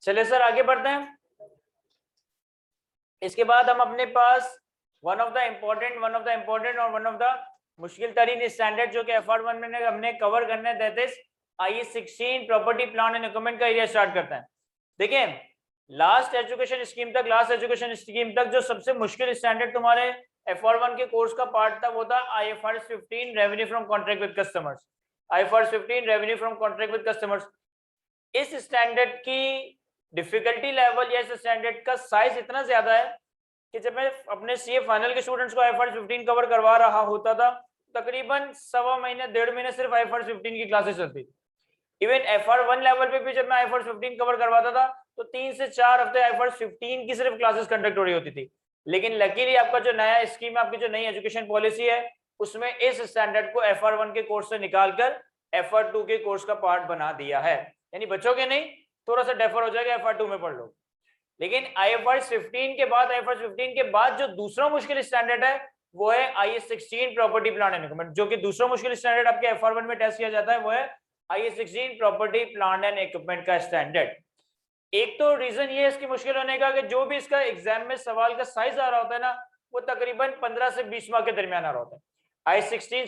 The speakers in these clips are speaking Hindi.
चलिए सर आगे बढ़ते हैं। इसके बाद हम अपने पास वन ऑफ द इम्पोर्टेंट और वन ऑफ द मुश्किल तरीन स्टैंडर्ड जो कि FR1 में हमने कवर करना है, that is IS16 property plan and equipment का एरिया स्टार्ट करते हैं। देखिए लास्ट एजुकेशन स्कीम तक जो सबसे मुश्किल स्टैंडर्ड तुम्हारे FR1 के कोर्स का पार्ट था वो था IFRS 15 revenue from contract with customers. IFRS 15 revenue from contract with customers, इस स्टैंडर्ड की डिफिकल्टी लेवल या इस स्टैंडर्ड का साइज इतना ज्यादा है कि जब मैं अपने CA फाइनल के स्टूडेंट्स को IFRS 15 कवर करवा रहा होता था, तकरीबन 1.25 महीने 1.5 महीने सिर्फ IFRS 15 की क्लासेस चलती। इवन FR1 लेवल पे भी जब मैं IFRS 15 कवर करवाता था तो 3 से 4 हफ्ते IFRS 15 की सिर्फ क्लासेस कंडक्ट हो रही होती थी। लेकिन लकीली आपका जो नया स्कीम, आपकी जो नई एजुकेशन पॉलिसी है, उसमें इस स्टैंडर्ड को FR1 के कोर्स से निकालकर FR2 के कोर्स का पार्ट बना दिया है। यानी बच्चोगे नहीं, थोड़ा सा डेफर हो जाएगा, FR2 में पढ़ लो। लेकिन IFRS 15 के बाद जो दूसरा मुश्किल स्टैंडर्ड है वो है IS16 property plan and equipment. जो कि दूसरा मुश्किल स्टैंडर्ड आपके FR1 में टेस्ट किया जाता है वो है IS16 property plan and equipment का स्टैंडर्ड। एक तो रीजन ये है इसकी मुश्किल होने का कि जो भी इसका एग्जाम में सवाल का साइज आ रहा होता है ना, वो तकरीबन 15 से 20 मार्क के दरमियान आ रहा होता है। IS16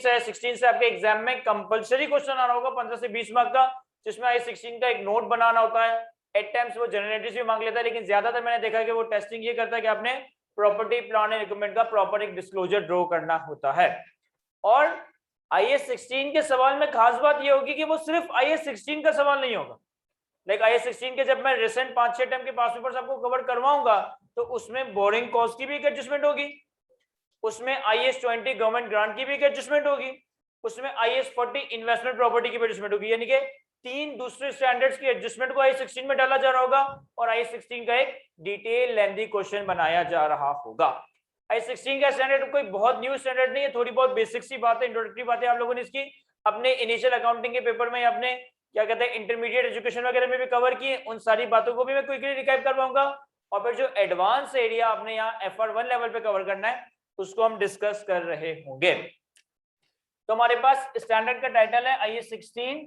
से आपके एग्जाम में कंपलसरी क्वेश्चन आ रहा होगा 15 से 20 मार्क का, जिसमें IS16 का एक नोट बनाना होता है। एट टाइम्स वो जनरलिटीज भी मांग लेता है, लेकिन ज्यादातर मैंने देखा कि वो टेस्टिंग ये करता है कि आपने प्रॉपर्टी प्लान एंड इक्विपमेंट का प्रॉपर एक डिस्क्लोजर ड्रॉ करना होता है। और IS16 के सवाल में खास बात ये होगी कि वो सिर्फ IS16 का सवाल नहीं होगा। लाइक IS16 के जब मैं रिसेंट 5-6 टाइम के पास पेपर्स आपको कवर करवाऊंगा तो उसमें बोरिंग कॉस्ट की भी एक एडजस्टमेंट होगी, उसमें IS20 गवर्नमेंट ग्रांट की भी एक एडजस्टमेंट होगी, उसमें IS40 इन्वेस्टमेंट प्रॉपर्टी की भी एडजस्टमेंट होगी। यानी कि 3 दूसरे स्टैंडर्ड्स की एडजस्टमेंट को IS16 में डाला जा रहा होगा और IS16 का एक डिटेल लेंथी क्वेश्चन बनाया जा रहा होगा। IS16 का स्टैंडर्ड कोई बहुत न्यू स्टैंडर्ड नहीं है, थोड़ी बहुत बेसिक सी बातें, इंट्रोडक्टरी बातें आप लोगों ने इसकी अपने इनिशियल अकाउंटिंग के पेपर में, अपने क्या कहते हैं इंटरमीडिएट एजुकेशन वगैरह में भी कवर की। उन सारी बातों को भी मैं क्विकली रिकैप कर पाऊंगा और फिर जो एडवांस एरिया आपने यहाँ FR1 लेवल पे कवर करना है उसको हम डिस्कस कर रहे होंगे। तो हमारे पास स्टैंडर्ड का टाइटल है IS16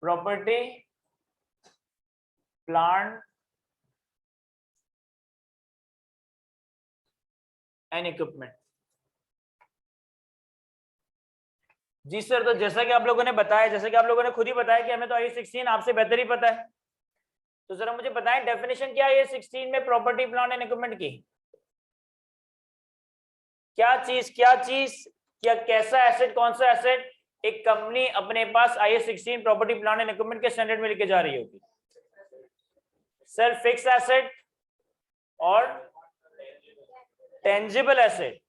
property plant and equipment. जी सर, तो जैसा कि आप लोगों ने बताया, जैसा कि आप लोगों ने खुद ही बताया कि हमें तो IS16 आपसे बेहतर ही पता है, तो जरा मुझे बताएं डेफिनेशन क्या है IS16 में प्रॉपर्टी प्लांट एंड इक्विपमेंट की। क्या चीज क्या कैसा एसेट, कौन सा एसेट एक कंपनी अपने पास IS16 property plant and equipment के स्टैंडर्ड में लेके जा रही होगी? सर फिक्स एसेट और टेंजिबल एसेट।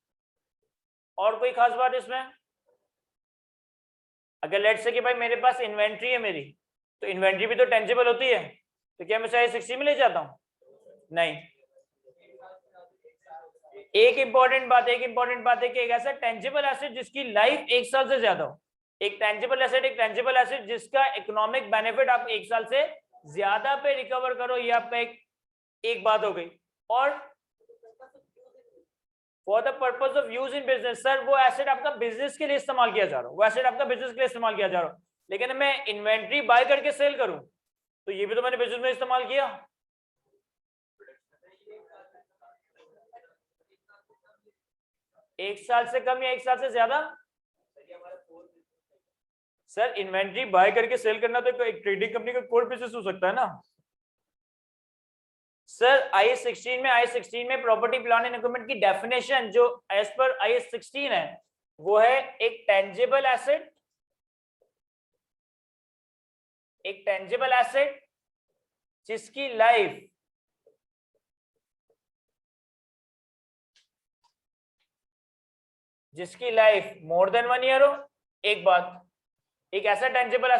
और कोई खास बात इसमें? अगर लेट से कि भाई मेरे पास इन्वेंट्री है मेरी, तो इन्वेंट्री भी तो टेंजिबल होती है, तो क्या मैं IS16 में ले जाता हूं? नहीं। एक इंपॉर्टेंट बात है कि एक ऐसा टेंजिबल एसेट जिसकी लाइफ 1 साल से ज्यादा हो। एक टेंजिबल एसेट जिसका इकोनॉमिक बेनिफिट आप 1 साल से ज्यादा पे रिकवर करो, ये आपका एक बात हो गई। और for the purpose of use in business, sir वो एसेट आपका बिजनेस के लिए इस्तेमाल किया जा रहा हो, लेकिन मैं इन्वेंट्री बाय करके सेल करूं तो ये भी तो मैंने बिजनेस में इस्तेमाल किया। एक साल से कम या 1 साल से ज्यादा? सर इन्वेंट्री बाय करके सेल करना तो एक ट्रेडिंग कंपनी का कोर बिजनेस हो सकता है ना। सर IS16 में प्रॉपर्टी प्लांट एंड इक्विपमेंट की डेफिनेशन जो एज पर IS16 है वो है एक टेंजिबल एसेट जिसकी लाइफ मोर देन 1 ईयर हो। एक बात, एक ऐसा टेंजिबल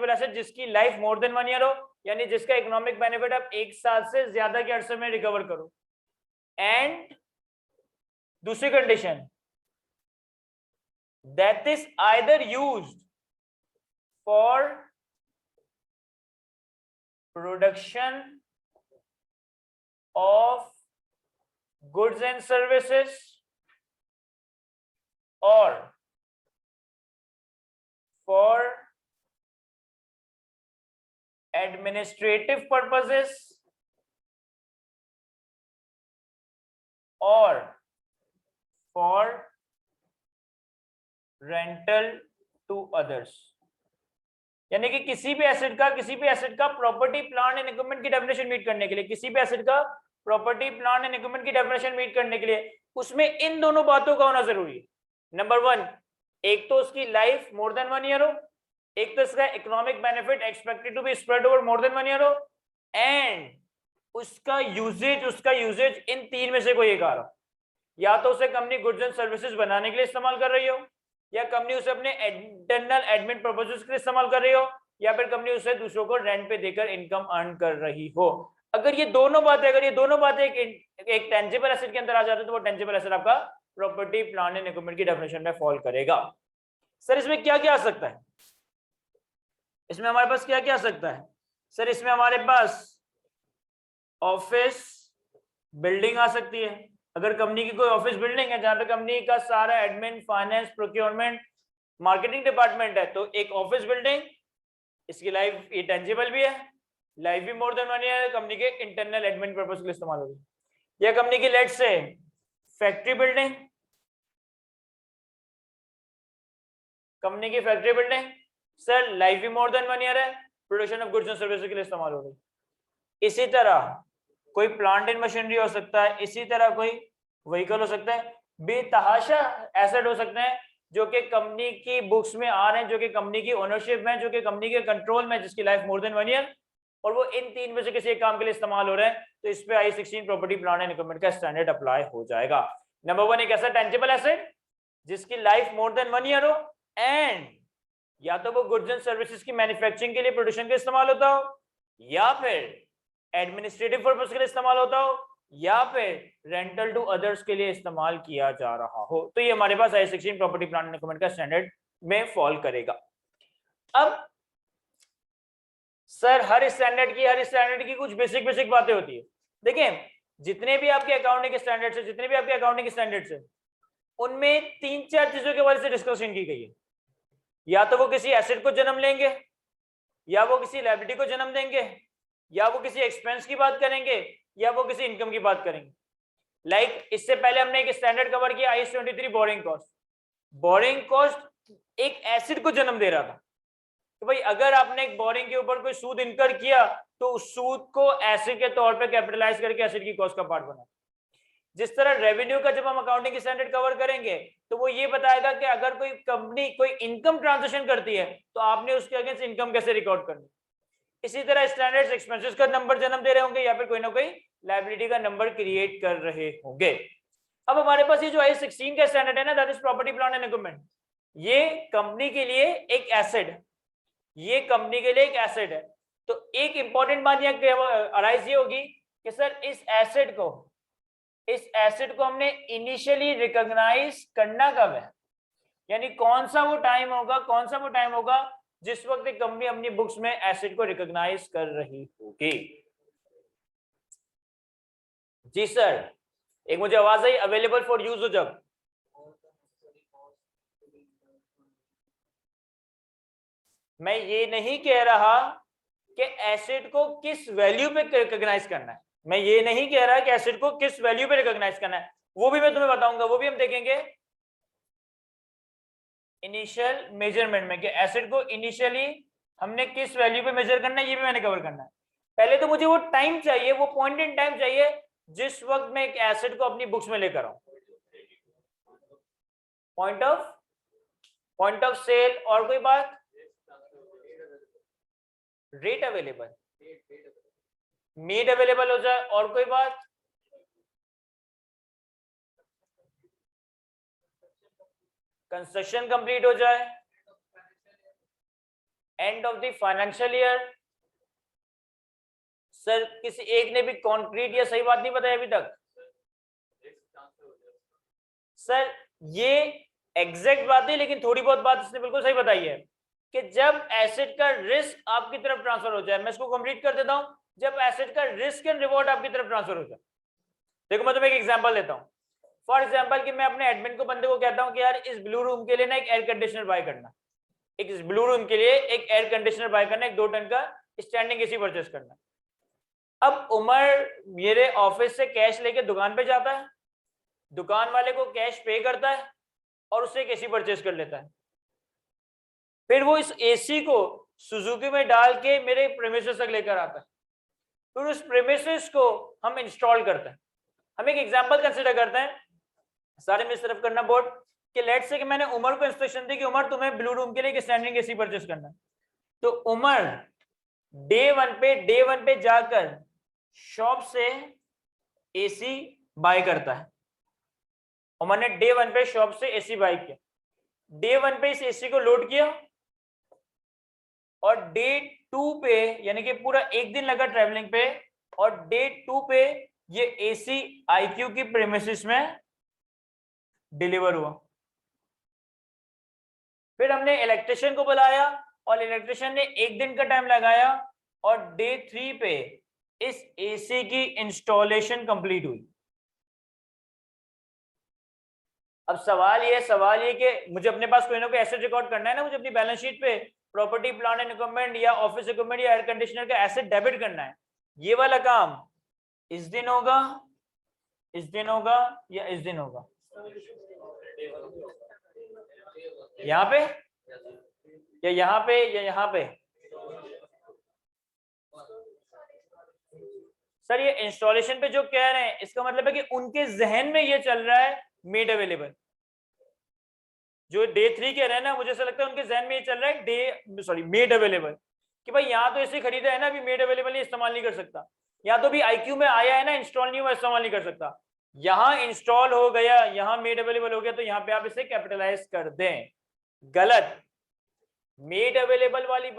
एसेट जिसकी लाइफ मोर देन 1 ईयर हो, यानी जिसका इकोनॉमिक बेनिफिट आप 1 साल से ज्यादा के अरसे में रिकवर करो। एंड दूसरी condition, that is either used for production of goods and services और फॉर एडमिनिस्ट्रेटिव पर्पसेस और फॉर रेंटल टू अदर्स। यानी कि किसी भी एसेट का प्रॉपर्टी प्लांट एंड इक्विपमेंट की डेफिनेशन मीट करने के लिए, किसी भी एसेट का प्रॉपर्टी प्लांट एंड इक्विपमेंट की डेफिनेशन मीट करने के लिए उसमें इन दोनों बातों का होना जरूरी है। नंबर 1, एक तो उसकी लाइफ मोर देन 1 ईयर हो, एक तो इसका economic benefit expected to be spread over more than 1 year हो, एंड उसका यूजेज इन तीन में से कोई एक आ रहा हो। या तो उसे कंपनी गुड्स एंड सर्विसेज बनाने के लिए इस्तेमाल कर रही हो, या कंपनी उसे अपने इंटरनल एडमिन पर्पसेस के लिए इस्तेमाल कर रही हो, या फिर कंपनी उसे दूसरों को रेंट पे देकर इनकम अर्न कर रही हो। अगर ये दोनों बातें एक टेंजिबल एसेट के अंदर आ जाते तो वो टेंजिबल एसेट आपका प्रॉपर्टी प्लांट एंड इक्विपमेंट की डेफिनेशन में फॉल करेगा। सर इसमें क्या क्या आ सकता है? इसमें हमारे पास क्या क्या आ सकता है? सर इसमें हमारे पास ऑफिस बिल्डिंग आ सकती है। अगर कंपनी की कोई ऑफिस बिल्डिंग है जहां पे कंपनी का सारा admin, finance, procurement, marketing department है, तो एक ऑफिस बिल्डिंग, इसकी लाइफ ये टेंजिबल भी है, लाइफ भी मोर देन 1 ईयर, कंपनी के इंटरनल एडमिन पर्पस के लिए इस्तेमाल होगी। या कंपनी की लेट से फैक्ट्री बिल्डिंग, कंपनी की फैक्ट्री बिल्डिंग सर लाइफ भी मोर देन 1 ईयर है, production of goods and services के लिए इस्तेमाल होगी। इसी तरह कोई प्लांट एंड मशीनरी हो सकता है, इसी तरह कोई व्हीकल हो सकता है, बेतहाशा एसेट हो सकते हैं जो कि कंपनी की बुक्स में आ रहे हैं, जो कि कंपनी की ओनरशिप में, जो कि कंपनी के कंट्रोल में, जिसकी लाइफ मोर देन 1 ईयर, और वो इन तीन में से किसी एक काम के लिए इस्तेमाल हो रहे हैं, तो इस पे I-16 property plant and equipment का स्टैंडर्ड अप्लाई हो जाएगा। नंबर 1 एक ऐसा टेंजिबल एसेट जिसकी लाइफ मोर देन 1 ईयर हो, एंड या तो वो गुड्स एंड सर्विसेज की मैन्युफैक्चरिंग के लिए, प्रोडक्शन के इस्तेमाल होता हो, या फिर एडमिनिस्ट्रेटिव पर्पस के लिए इस्तेमाल होता हो, या फिर रेंटल टू अदर्स के लिए इस्तेमाल किया जा रहा हो, तो ये हमारे पास I-16 property plant and equipment का स्टैंडर्ड में फॉल करेगा। अब सर हर स्टैंडर्ड की कुछ बेसिक बातें होती है। देखिए जितने भी आपके अकाउंटिंग स्टैंडर्ड्स है उनमें 3-4 चीजों के बारे में डिस्कशन की गई है। या तो वो किसी एसेट को जन्म लेंगे, या वो किसी लायबिलिटी को जन्म देंगे, या वो किसी एक्सपेंस की बात करेंगे, या वो किसी इनकम की बात करेंगे। लाइक इससे पहले हमने एक स्टैंडर्ड कवर किया I-23 borrowing cost. Borrowing cost एक एसिड को जन्म दे रहा था, तो भाई अगर आपने एक बोरिंग के ऊपर कोई सूद इनकर किया तो उस सूद को एसिड के तौर पे कैपिटलाइज करके एसिड की कॉस्ट का पार्ट बना। जिस तरह रेवेन्यू का जब हम अकाउंटिंग की स्टैंडर्ड कवर करेंगे तो वो ये बताएगा कि अगर कोई कंपनी कोई इनकम ट्रांजैक्शन करती है तो आपने उसके अगेंस्ट इनकम कैसे रिकॉर्ड करनी। इसी तरह स्टैंडर्ड्स एक्सपेंसेस का नंबर जन्म दे रहे होंगे, या फिर कोई ना कोई लायबिलिटी का नंबर क्रिएट कर रहे होंगे। अब हमारे पास ये जो I-16 का स्टैंडर्ड है ना, that is property plant and equipment, ये कंपनी के लिए एक एसेट है, ये कंपनी के लिए एक एसेट है। तो एक इंपॉर्टेंट बात यहाँ अराइज ये होगी कि सर इस एसेट को हमने इनिशियली रिकॉग्नाइज करना कब है, यानी कौन सा वो टाइम होगा जिस वक्त एक कंपनी अपनी बुक्स में एसेट को रिकॉग्नाइज कर रही होगी। जी सर, एक मुझे आवाज आई अवेलेबल फॉर यूज हो जब। मैं ये नहीं कह रहा कि एसेट को किस वैल्यू पे रिकॉग्नाइज करना है, मैं ये नहीं कह रहा कि एसेट को किस वैल्यू पे रिकॉग्नाइज करना है, वो भी मैं तुम्हें बताऊंगा, वो भी हम देखेंगे इनिशियल मेजरमेंट में कि एसेट को इनिशियली हमने किस वैल्यू पे मेजर करना है, ये भी मैंने कवर करना है। पहले तो मुझे वो टाइम चाहिए, वो पॉइंट इन टाइम चाहिए जिस वक्त मैं एक एसेट को अपनी बुक्स में लेकर आऊं। पॉइंट ऑफ सेल, और कोई बात, रेट अवेलेबल, मेड अवेलेबल हो जाए, और कोई बात, कंस्ट्रक्शन कंप्लीट हो जाए, end of the financial year. Sir किसी एक ने भी कॉन्क्रीट या सही बात नहीं बताई अभी तक। सर ये एग्जैक्ट बात नहीं, लेकिन थोड़ी बहुत बात इसने बिल्कुल सही बताई है। कि जब एसेट का रिस्क आपकी तरफ ट्रांसफर हो जाए, मैं इसको कंप्लीट कर देता हूं, जब एसेट का रिस्क एंड रिवॉर्ड आपकी तरफ ट्रांसफर हो जाए। देखो मैं तुम्हें एक एग्जांपल देता हूं। फॉर एग्जांपल कि मैं अपने एडमिन को बंदे को कहता हूं कि यार इस ब्लू रूम के लिए ना एक एयर कंडीशनर बाय करना, एक इस ब्लू रूम के लिए एक एयर कंडीशनर बाय करना, एक 2 टन का स्टैंडिंग एसी परचेस करना। अब उमर मेरे ऑफिस से कैश लेके दुकान पे जाता है, दुकान वाले को कैश पे करता है और उससे एक एसी परचेस कर लेता है। फिर वो इस एसी को सुजुकी में डाल के मेरे प्रेमिसेस तक लेकर आता है, फिर उस प्रेमिसेस को हम इंस्टॉल करते हैं। हम एक एग्जांपल कंसीडर करते हैं, सारे में सिर्फ करना बोर्ड कि लेट्स से कि मैंने उमर को इंस्ट्रक्शन दी कि उमर तुम्हें ब्लू रूम के लिए एक स्टैंडिंग एसी परचेस करना है। तो उमर डे वन पे जाकर शॉप से एसी बाय करता है। उमर ने डे 1 पे शॉप से एसी बाय किया, डे 1 पे इस एसी को लोड किया और डे 2 पे यानी कि पूरा एक दिन लगा ट्रैवलिंग पे, और डे 2 पे ये एसी आईक्यू की प्रेमिसेस में डिलीवर हुआ। फिर हमने इलेक्ट्रिशियन को बुलाया और इलेक्ट्रिशियन ने एक दिन का टाइम लगाया और डे 3 पे इस एसी की इंस्टॉलेशन कंप्लीट हुई। अब सवाल ये कि मुझे अपने पास कोई ना कोई एसेट रिकॉर्ड करना है ना, मुझे अपनी बैलेंस शीट पे प्रॉपर्टी प्लांट एंड इक्विपमेंट या ऑफिस इक्विपमेंट या एयर कंडीशनर का एसेट डेबिट करना है। ये वाला काम इस दिन होगा, इस दिन होगा या इस दिन होगा, यहाँ पे या यहाँ पे या यहाँ पे। सर ये इंस्टॉलेशन पे जो कह रहे हैं इसका मतलब है कि उनके जहन में ये चल रहा है मेड अवेलेबल। जो डे 3 कह रहे हैं ना, मुझे ऐसा लगता है उनके जहन में ये चल रहा है मेड अवेलेबल, कि भाई यहाँ तो ऐसे खरीदा है ना, अभी मेड अवेलेबल नहीं, इस्तेमाल नहीं कर सकता। यहाँ तो भी आईक्यू में आया है ना, इंस्टॉल नहीं हुआ, इस्तेमाल नहीं कर सकता। यहाँ इंस्टॉल हो गया, यहाँ मेड अवेलेबल हो गया, तो यहाँ पे आप इसे कैपिटलाइज कर दें। गलत। मेड अवेलेबल वाली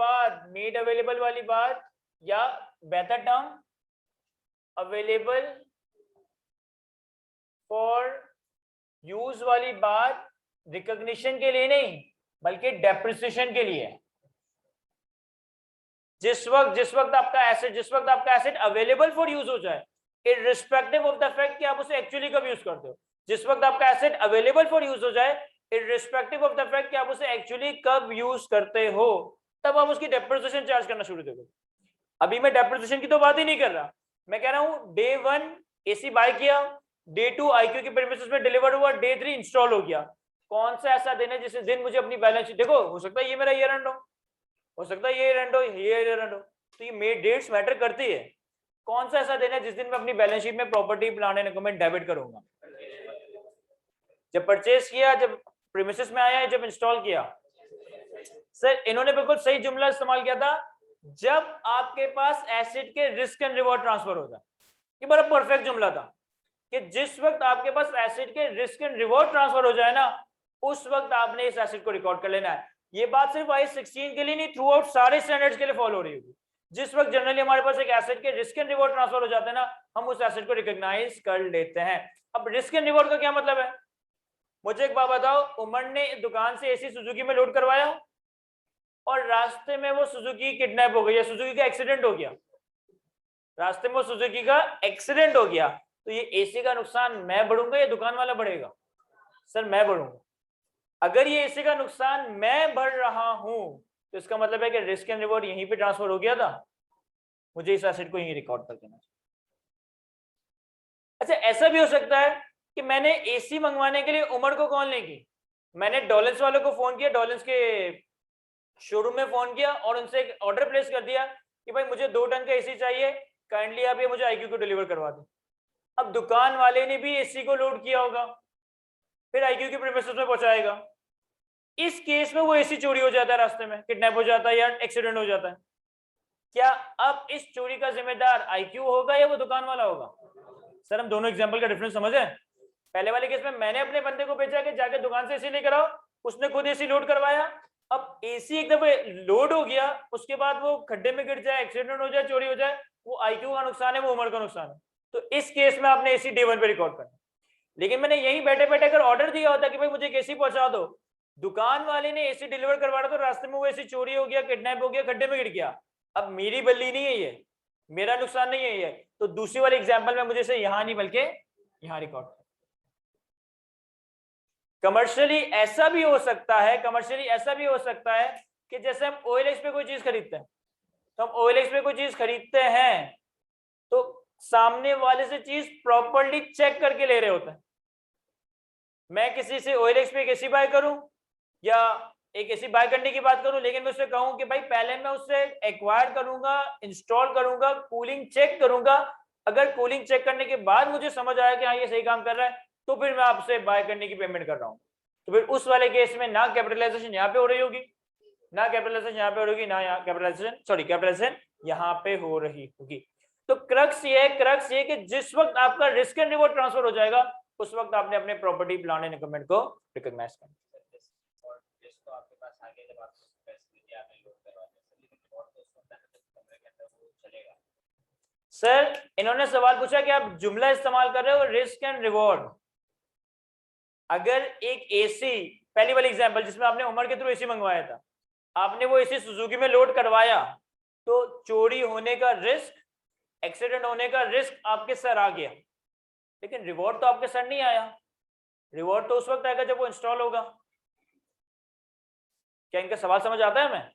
बात या बेहतर टर्म अवेलेबल फॉर यूज वाली बात रिकॉग्निशन के लिए नहीं बल्कि डेप्रिसिएशन के लिए। जिस वक्त आपका एसेट अवेलेबल फॉर यूज हो जाए, इररिस्पेक्टिव ऑफ द फैक्ट कि आप उसे एक्चुअली कब यूज करते हो, जिस वक्त आपका एसेट अवेलेबल फॉर यूज हो जाए इररिस्पेक्टिव ऑफ द फैक्ट कि आप उसे एक्चुअली कब यूज करते हो, तब आप उसकी डेप्रिसिएशन चार्ज करना शुरू कर दो। अभी मैं डेप्रिसिएशन की तो बात ही नहीं कर रहा, मैं कह रहा हूं डे 1 एसी बाय किया, डे 2 आईक्यू की प्रीमिसेस में डिलीवर हुआ, डे 3 इंस्टॉल हो गया। कौन सा ऐसा दिन है जिस दिन मुझे अपनी बैलेंस शीट, देखो हो सकता है ये मेरा ईयर एंड हो सकता है ये ईयर एंड हो, तो ये डेट्स मैटर करती है। कौन सा ऐसा दिन है जिस दिन मैं अपनी बैलेंस शीट में property plant and equipment debit करूंगा? जब परचेस किया, जब प्रीमिसेस में आया, जब इंस्टॉल किया। सर इन्होंने बिल्कुल सही जुमला इस्तेमाल किया था, जब आपके पास एसेट के रिस्क एंड रिवॉर्ड ट्रांसफर होता है। ये बड़ा परफेक्ट जुमला था कि जिस वक्त आपके पास एसेट के रिस्क एंड रिवॉर्ड ट्रांसफर हो जाए ना, उस वक्त आपने इस एसेट को रिकॉर्ड कर लेना है। ये बात सिर्फ IAS 16 के लिए नहीं, थ्रू आउट सारे स्टैंडर्ड्स के लिए फॉलो हो रही होगी। जिस वक्त जनरली हमारे पास एक एसेट के रिस्क एंड रिवॉर्ड ट्रांसफर हो जाते हैं ना, हम उस एसेट को रिकॉग्नाइज कर लेते हैं। अब रिस्क एंड रिवॉर्ड का क्या मतलब है? मुझे एक बात बताओ, उमर ने दुकान से एसी सुजुकी में लोड करवाया और रास्ते में वो सुजुकी किडनैप हो गई या सुजुकी का एक्सीडेंट हो गया, रास्ते में वो सुजुकी का एक्सीडेंट हो गया, तो ये एसी का नुकसान मैं बढ़ूंगा या दुकान वाला बढ़ेगा? सर मैं बढ़ूंगा। अगर ये एसी का नुकसान मैं बढ़ रहा हूं तो इसका मतलब है कि रिस्क एंड रिवॉर्ड यहीं पे ट्रांसफर हो गया था, मुझे इस एसेट को यहीं रिकॉर्ड कर देना चाहिए। अच्छा ऐसा भी हो सकता है कि मैंने एसी मंगवाने के लिए उमर को कॉल नहीं की, मैंने डॉलेंस वालों को फोन किया, डॉलेंस के शोरूम में फोन किया और उनसे एक ऑर्डर प्लेस कर दिया कि भाई मुझे 2 टन का एसी चाहिए, काइंडली आप ये मुझे आईक्यू को डिलीवर करवा दो। अब दुकान वाले ने भी एसी को लोड किया होगा, फिर आईक्यू के प्रीमिसेस में पहुंचाएगा। इस केस में वो एसी चोरी हो जाता है, रास्ते में किडनैप हो जाता है या एक्सीडेंट हो जाता है, क्या अब इस चोरी का जिम्मेदार आईक्यू होगा या वो दुकान वाला होगा? सर हम दोनों एग्जांपल का डिफरेंस समझे। पहले वाले केस में मैंने अपने बंदे को भेजा कि जाके दुकान से एसी लेकर आओ, उसने खुद एसी लोड करवाया। अब एसी एक दफे लोड हो गया, उसके बाद वो खड्डे में गिर जाए, एक्सीडेंट हो जाए, चोरी हो जाए, वो आईक्यू का नुकसान है, वो उमर का नुकसान है। तो इस केस में आपने एसी डे 1 पे रिकॉर्ड करना। लेकिन मैंने यहीं बैठे बैठे अगर ऑर्डर दिया होता कि भाई मुझे एक एसी पहुंचा दो, दुकान वाले ने एसी डिलीवर करवा रहा, तो रास्ते में वो एसी चोरी हो गया, किडनैप हो गया, गड्ढे में गिर गया, अब मेरी बल्ली नहीं है, ये मेरा नुकसान नहीं है ये, तो दूसरी वाले एग्जाम्पल में मुझे से यहां नहीं बल्कि यहां रिकॉर्ड। कमर्शियली ऐसा भी हो सकता है, कमर्शियली ऐसा भी हो सकता है कि जैसे हम OLX पे कोई चीज खरीदते हैं, तो हम OLX पे कोई चीज खरीदते हैं तो सामने वाले से चीज प्रॉपर्ली चेक करके ले रहे होते हैं। मैं किसी से OLX पे एक एसी बाय करूं या एक एसी बाय करने की बात करूं, लेकिन मैं उससे कहूं कि भाई पहले मैं उससे एक्वायर करूंगा, इंस्टॉल करूंगा, कूलिंग चेक करूंगा, अगर कूलिंग चेक करने के बाद मुझे समझ आया कि हाँ ये सही काम कर रहा है, तो फिर मैं आपसे बाय करने की पेमेंट कर रहा हूं। तो फिर उस वाले केस में ना कैपिटलाइजेशन यहाँ पे हो रही होगी, ना कैपिटलाइजेशन यहाँ पे हो रही होगी, ना यहाँ कैपिटलाइजेशन यहाँ पे हो रही होगी। तो क्रक्स ये कि जिस वक्त आपका रिस्क एंड रिवॉर्ड ट्रांसफर हो जाएगा, उस वक्त आपने अपने प्रॉपर्टी प्लान एंड इक्विपमेंट को रिकॉग्नाइज करना। सर इन्होंने सवाल पूछा कि आप जुमला इस्तेमाल कर रहे हो रिस्क एंड रिवॉर्ड। अगर एक एसी, पहली वाली एग्जांपल जिसमें आपने उमर के थ्रू एसी मंगवाया था, आपने वो एसी सुजुकी में लोड करवाया, तो चोरी होने का रिस्क, एक्सीडेंट होने का रिस्क आपके सर आ गया, लेकिन रिवॉर्ड तो आपके सर नहीं आया। रिवॉर्ड तो उस वक्त आएगा जब वो इंस्टॉल होगा। क्या इनका सवाल समझ आता है? मैं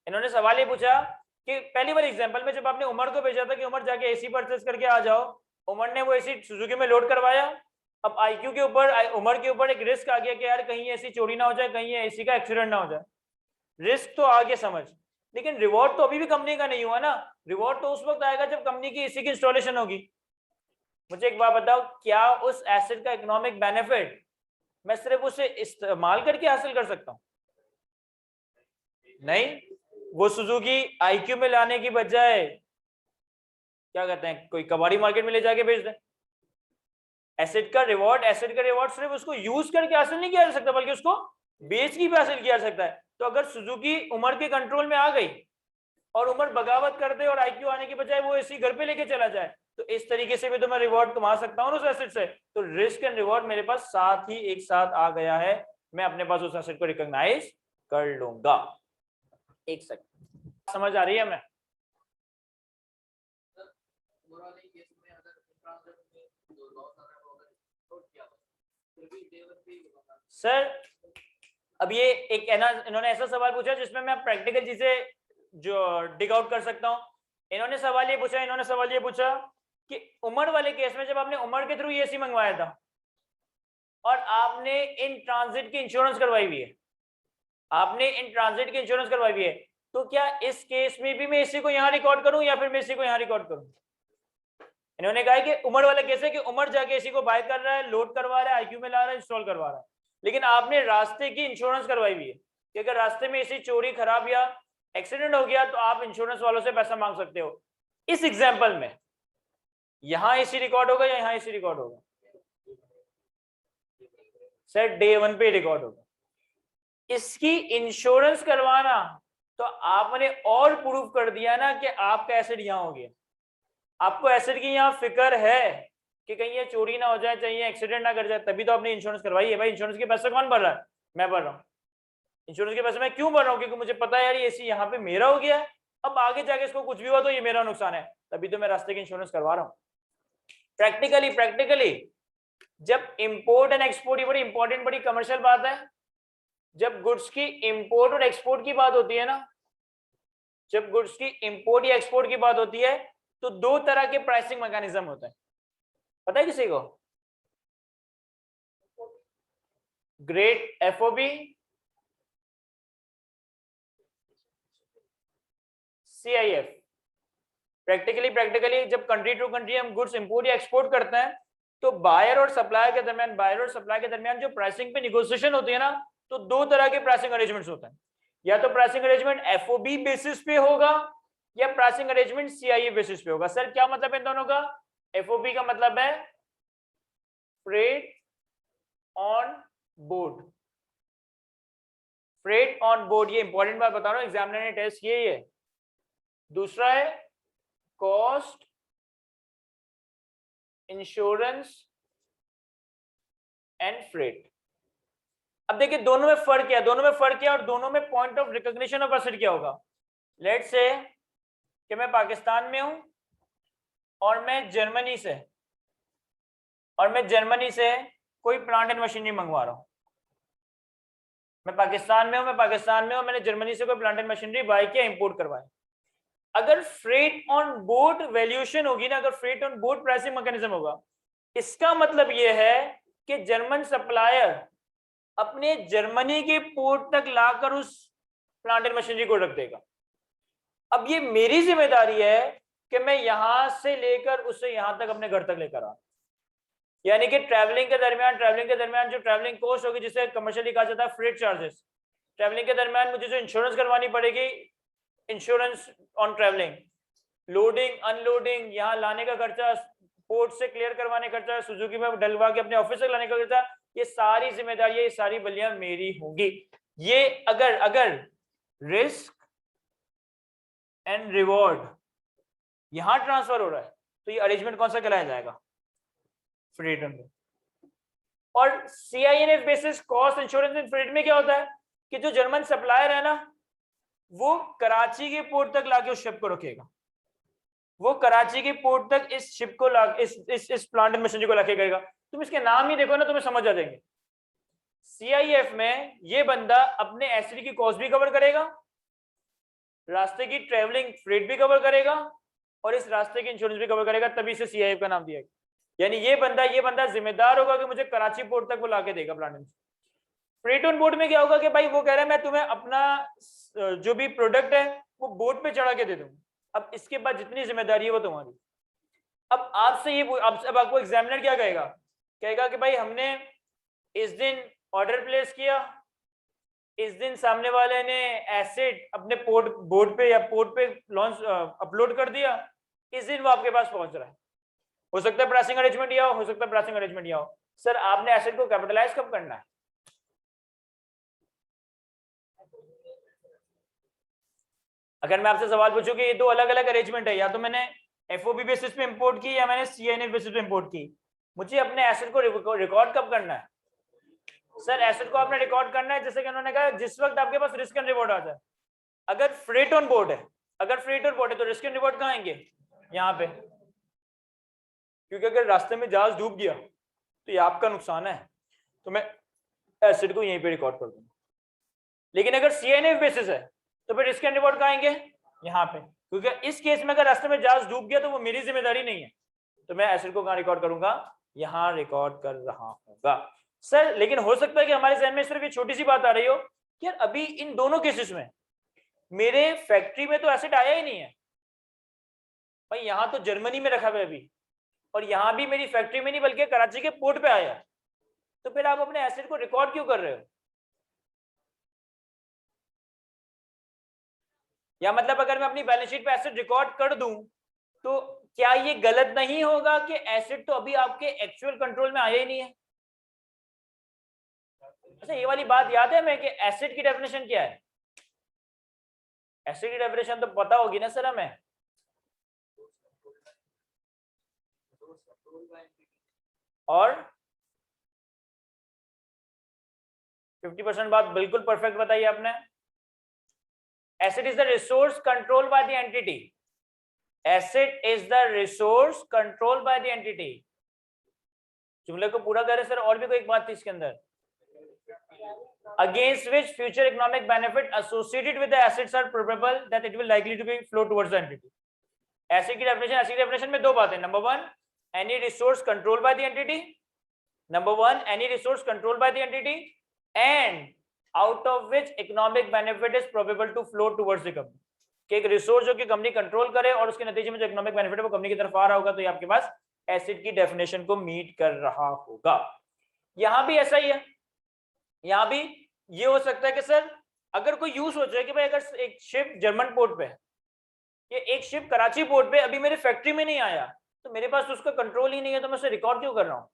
इन्होंने सवाल ये पूछा कि पहली वाली एग्जांपल में जब आपने उमर को भेजा था कि उमर जाके एसी परचेस करके आ जाओ, उमर ने वो एसी सुजुकी में लोड करवाया, अब आईक्यू के ऊपर, उमर के ऊपर एक रिस्क आ गया कि यार कहीं एसी चोरी ना हो जाए, कहीं एसी का एक्सीडेंट ना हो जाए। रिस्क तो आ गया समझ, लेकिन रिवॉर्ड तो अभी भी कंपनी का नहीं हुआ ना। रिवॉर्ड तो उस वक्त आएगा जब कंपनी की एसी की इंस्टॉलेशन होगी। मुझे एक बात बताओ, क्या उस एसेट का इकोनॉमिक बेनिफिट मैं सिर्फ उसे इस्तेमाल करके हासिल कर सकता हूं? नहीं, वो सुजुकी आईक्यू में लाने की बजाय क्या कहते हैं, कोई कबाड़ी मार्केट में ले जाके बेच दे। एसेट का रिवॉर्ड सिर्फ उसको यूज करके हासिल नहीं किया जा सकता, बल्कि उसको बेच के भी हासिल किया जा सकता है। तो अगर सुजुकी उमर के कंट्रोल में आ गई और उमर बगावत कर दे और आईक्यू आने के बजाय वो एसी घर पे लेके चला जाए, तो इस तरीके से भी तो मैं रिवॉर्ड कमा सकता हूँ उस एसेट से। तो रिस्क एंड रिवॉर्ड मेरे पास साथ ही एक साथ आ गया है, मैं अपने पास उस एसेट को रिकॉग्नाइज कर लूंगा। एक सेकंड, समझ आ रही है? मैं सर अब ये एक है ना, इन्होंने ऐसा सवाल पूछा जिसमें मैं प्रैक्टिकल चीजें जो डिग आउट कर सकता हूँ। इन्होंने सवाल ये पूछा कि उमर वाले केस में जब आपने उमर के थ्रू एसी मंगवाया था और आपने इन ट्रांजिट की इंश्योरेंस करवाई हुई है, तो क्या इस केस में भी मैं एसी को यहाँ रिकॉर्ड करूं या फिर मैं एसी को यहाँ रिकॉर्ड करूं? इन्होंने कहा कि उमर वाला केस है कि उमर जाके एसी को बाय कर रहा है, लोड करवा रहा है, आईक्यू में ला रहा है, इंस्टॉल करवा रहा है, लेकिन आपने रास्ते की इंश्योरेंस करवाई हुई है कि अगर रास्ते में एसी चोरी, खराब या एक्सीडेंट हो गया तो आप इंश्योरेंस वालों से पैसा मांग सकते हो। इस एग्जाम्पल में यहां एसी रिकॉर्ड होगा या यहां एसी रिकॉर्ड होगा? सर डे 1 पे रिकॉर्ड होगा। इसकी इंश्योरेंस करवाना तो आपने और प्रूफ कर दिया ना कि आपका एसेट यहां हो गया। आपको एसेट की यहां फिक्र है कि कहीं ये चोरी ना हो जाए, चाहिए एक्सीडेंट ना कर जाए, तभी तो आपने इंश्योरेंस करवाई है। भाई इंश्योरेंस के पैसे कौन भर रहा है? मैं भर रहा हूँ। इंश्योरेंस के पैसे मैं क्यों भर रहा हूँ? क्योंकि मुझे पता है यार ये एसी यहाँ पे मेरा हो गया है, अब आगे जाके इसको कुछ भी हुआ तो ये मेरा नुकसान है, तभी तो मैं रास्ते की इंश्योरेंस करवा रहा हूँ। प्रैक्टिकली जब इंपोर्ट एंड एक्सपोर्ट, ये बड़ी इंपॉर्टेंट, बड़ी कमर्शियल बात है, जब गुड्स की इंपोर्ट और एक्सपोर्ट की बात होती है ना, जब गुड्स की इंपोर्ट या एक्सपोर्ट की बात होती है, तो दो तरह के प्राइसिंग मैकेनिज्म होते हैं। पता है किसी को? Grade FOB, CIF. प्रैक्टिकली जब कंट्री टू कंट्री हम गुड्स इंपोर्ट या एक्सपोर्ट करते हैं, तो बायर और सप्लायर के दरमियान जो प्राइसिंग पे निगोशिएशन होती है ना, तो दो तरह के प्राइसिंग अरेंजमेंट्स होते हैं। या तो प्राइसिंग अरेंजमेंट एफओबी बेसिस पे होगा या प्राइसिंग अरेंजमेंट सीआईए बेसिस पे होगा। सर क्या मतलब है इन दोनों का? एफओबी का मतलब है freight on board, freight on board, ये इंपॉर्टेंट बात बता रहा हूं, एग्जामिनर ने टेस्ट किया है। दूसरा है कॉस्ट इंश्योरेंस एंड फ्रेट। अब देखिए दोनों में फर्क क्या है, दोनों में फर्क क्या है और दोनों में point of recognition of asset क्या होगा। लेट्स से कि मैं पाकिस्तान में हूं और मैं जर्मनी से कोई प्लांट एंड मशीनरी मंगवा रहा हूं। मैं पाकिस्तान में हूं, मैंने जर्मनी से कोई प्लांट एंड मशीनरी बाय किया, इंपोर्ट करवाया। अगर फ्रेट ऑन बोर्ड वैल्यूएशन होगी ना, अगर freight on board pricing mechanism होगा, इसका मतलब यह है कि जर्मन सप्लायर अपने जर्मनी के पोर्ट तक लाकर उस प्लांट एंड मशीनरी को रख देगा। अब ये मेरी जिम्मेदारी है कि मैं यहां से लेकर उसे यहां तक अपने घर तक लेकर आऊं। यानी कि ट्रैवलिंग के दरमियान जो ट्रैवलिंग कॉस्ट होगी, जिसे कमर्शियली कहा जाता है फ्रेट चार्जेस, ट्रैवलिंग के दरमियान मुझे जो इंश्योरेंस करवानी पड़ेगी, insurance on travelling, loading unloading, यहाँ लाने का खर्चा, पोर्ट से क्लियर करवाने का खर्चा, सुजुकी में डलवा के अपने ऑफिस तक लाने का खर्चा, ये सारी जिम्मेदारियां, ये सारी बलियां मेरी होंगी। ये अगर रिस्क एंड रिवॉर्ड यहां ट्रांसफर हो रहा है तो ये अरेंजमेंट कौन सा कहलाया जाएगा, फ्रेट ऑन बोर्ड। और CINF बेसिस कॉस्ट इंश्योरेंस इन फ्रेट में क्या होता है कि जो जर्मन सप्लायर है ना, वो कराची के पोर्ट तक लाके उस शिप को रखेगा, वो कराची के पोर्ट तक इस शिप को ला इस प्लांट एंड मशीनरी को लाके गएगा। तुम इसके नाम ही देखो ना, तुम्हें समझ आ जाएंगे। CIF में ये बंदा अपने एसडी की कॉस्ट भी कवर करेगा, रास्ते की ट्रेवलिंग फ्रेट भी कवर करेगा और इस रास्ते की इंश्योरेंस भी कवर करेगा, तभी से CIF का नाम दिया गया। यानी ये बंदा जिम्मेदार होगा कि मुझे कराची पोर्ट तक वो लाके देगा plant and. Freight on board में क्या होगा कि भाई वो कह रहा है मैं तुम्हें अपना जो भी प्रोडक्ट है वो बोट पे चढ़ा के दे दूंगा, अब इसके बाद जितनी जिम्मेदारी है वो तुम्हारी। अब आपसे ये अब आपको एग्जामिनर क्या कहेगा कि भाई हमने इस दिन ऑर्डर प्लेस किया, इस दिन सामने वाले ने एसेट अपने बोर्ड पे या पोर्ट पे लॉन्च अपलोड कर दिया, इस दिन वो आपके पास पहुंच रहा है। हो सकता है प्राइसिंग अरेंजमेंट या हो सकता है प्राइसिंग अरेंजमेंट या हो। सर आपने एसेट को कैपिटलाइज कब करना है, अगर मैं आपसे सवाल पूछूं कि ये दो अलग अलग अरेंजमेंट है, या तो मैंने FOB बेसिस पे इंपोर्ट की या मैंने CINF बेसिस पे इंपोर्ट की, मुझे अपने एसेट को रिकॉर्ड कब करना है। सर एसेट को आपने रिकॉर्ड करना है जैसे कि उन्होंने कहा जिस वक्त आपके पास रिस्क एंड रिवॉर्ड आ जाए। अगर फ्रेट ऑन बोर्ड है तो रिस्क एंड रिवॉर्ड कहाँ आएंगे, यहाँ पे, क्योंकि अगर रास्ते में जहाज डूब गया तो ये आपका नुकसान है, तो मैं एसेट को यहीं पे रिकॉर्ड कर दूंगा। लेकिन अगर CINF बेसिस है तो फिर रिस्क एंड रिवॉर्ड कहाँ आएंगे, यहाँ पे, क्योंकि इस केस में अगर रास्ते में जहाज डूब गया तो वो मेरी जिम्मेदारी नहीं है, तो मैं एसेट को कहाँ रिकॉर्ड करूंगा, यहाँ रिकॉर्ड कर रहा हूँ। सर लेकिन हो सकता है कि हमारे जहन में सिर्फ ये छोटी सी बात आ रही हो कि यार अभी इन दोनों केसेस में मेरे फैक्ट्री में तो एसेट आया ही नहीं है भाई, यहाँ तो जर्मनी में रखा हुआ है अभी, और यहाँ भी मेरी फैक्ट्री में नहीं बल्कि कराची के पोर्ट पे आया, तो फिर आप अपने एसेट को रिकॉर्ड क्यों कर रहे हो। या मतलब अगर मैं अपनी बैलेंस शीट पे एसेट रिकॉर्ड कर दूं तो क्या ये गलत नहीं होगा कि एसेट तो अभी आपके एक्चुअल कंट्रोल में आया ही नहीं है। अच्छा ये वाली बात याद है हमें कि एसेट की डेफिनेशन क्या है, एसेट की डेफिनेशन तो पता होगी ना सर हमें, और 50% बात बिल्कुल परफेक्ट बताई आपने। Asset is the resource controlled by the entity. Asset is the resource controlled by the entity. जुमले को पूरा करें सर, और भी कोई एक बात थी इसके अंदर, against which future economic benefit associated with the assets are probable that it will likely to be flow towards the entity. Asset की definition में दो बातें, number one any resource controlled by the entity, and out of which economic benefit is probable to flow towards the company, कि एक रिसोर्स जो कि कंपनी कंट्रोल करे और उसके नतीजे में जो इकोनॉमिक बेनिफिट है वो कंपनी की तरफ आ रहा होगा, तो ये आपके पास एसेट की डेफिनेशन को मीट कर रहा होगा। यहां भी ऐसा ही है, यहां भी ये हो सकता है कि सर अगर कोई यूज हो जाए कि भाई अगर एक शिप जर्मन पोर्ट पे है, ये एक शिप कराची पोर्ट पे अभी मेरे फैक्ट्री में नहीं आया, तो मेरे पास उसका कंट्रोल ही नहीं है, तो मैं उसे रिकॉर्ड क्यों कर रहा हूं।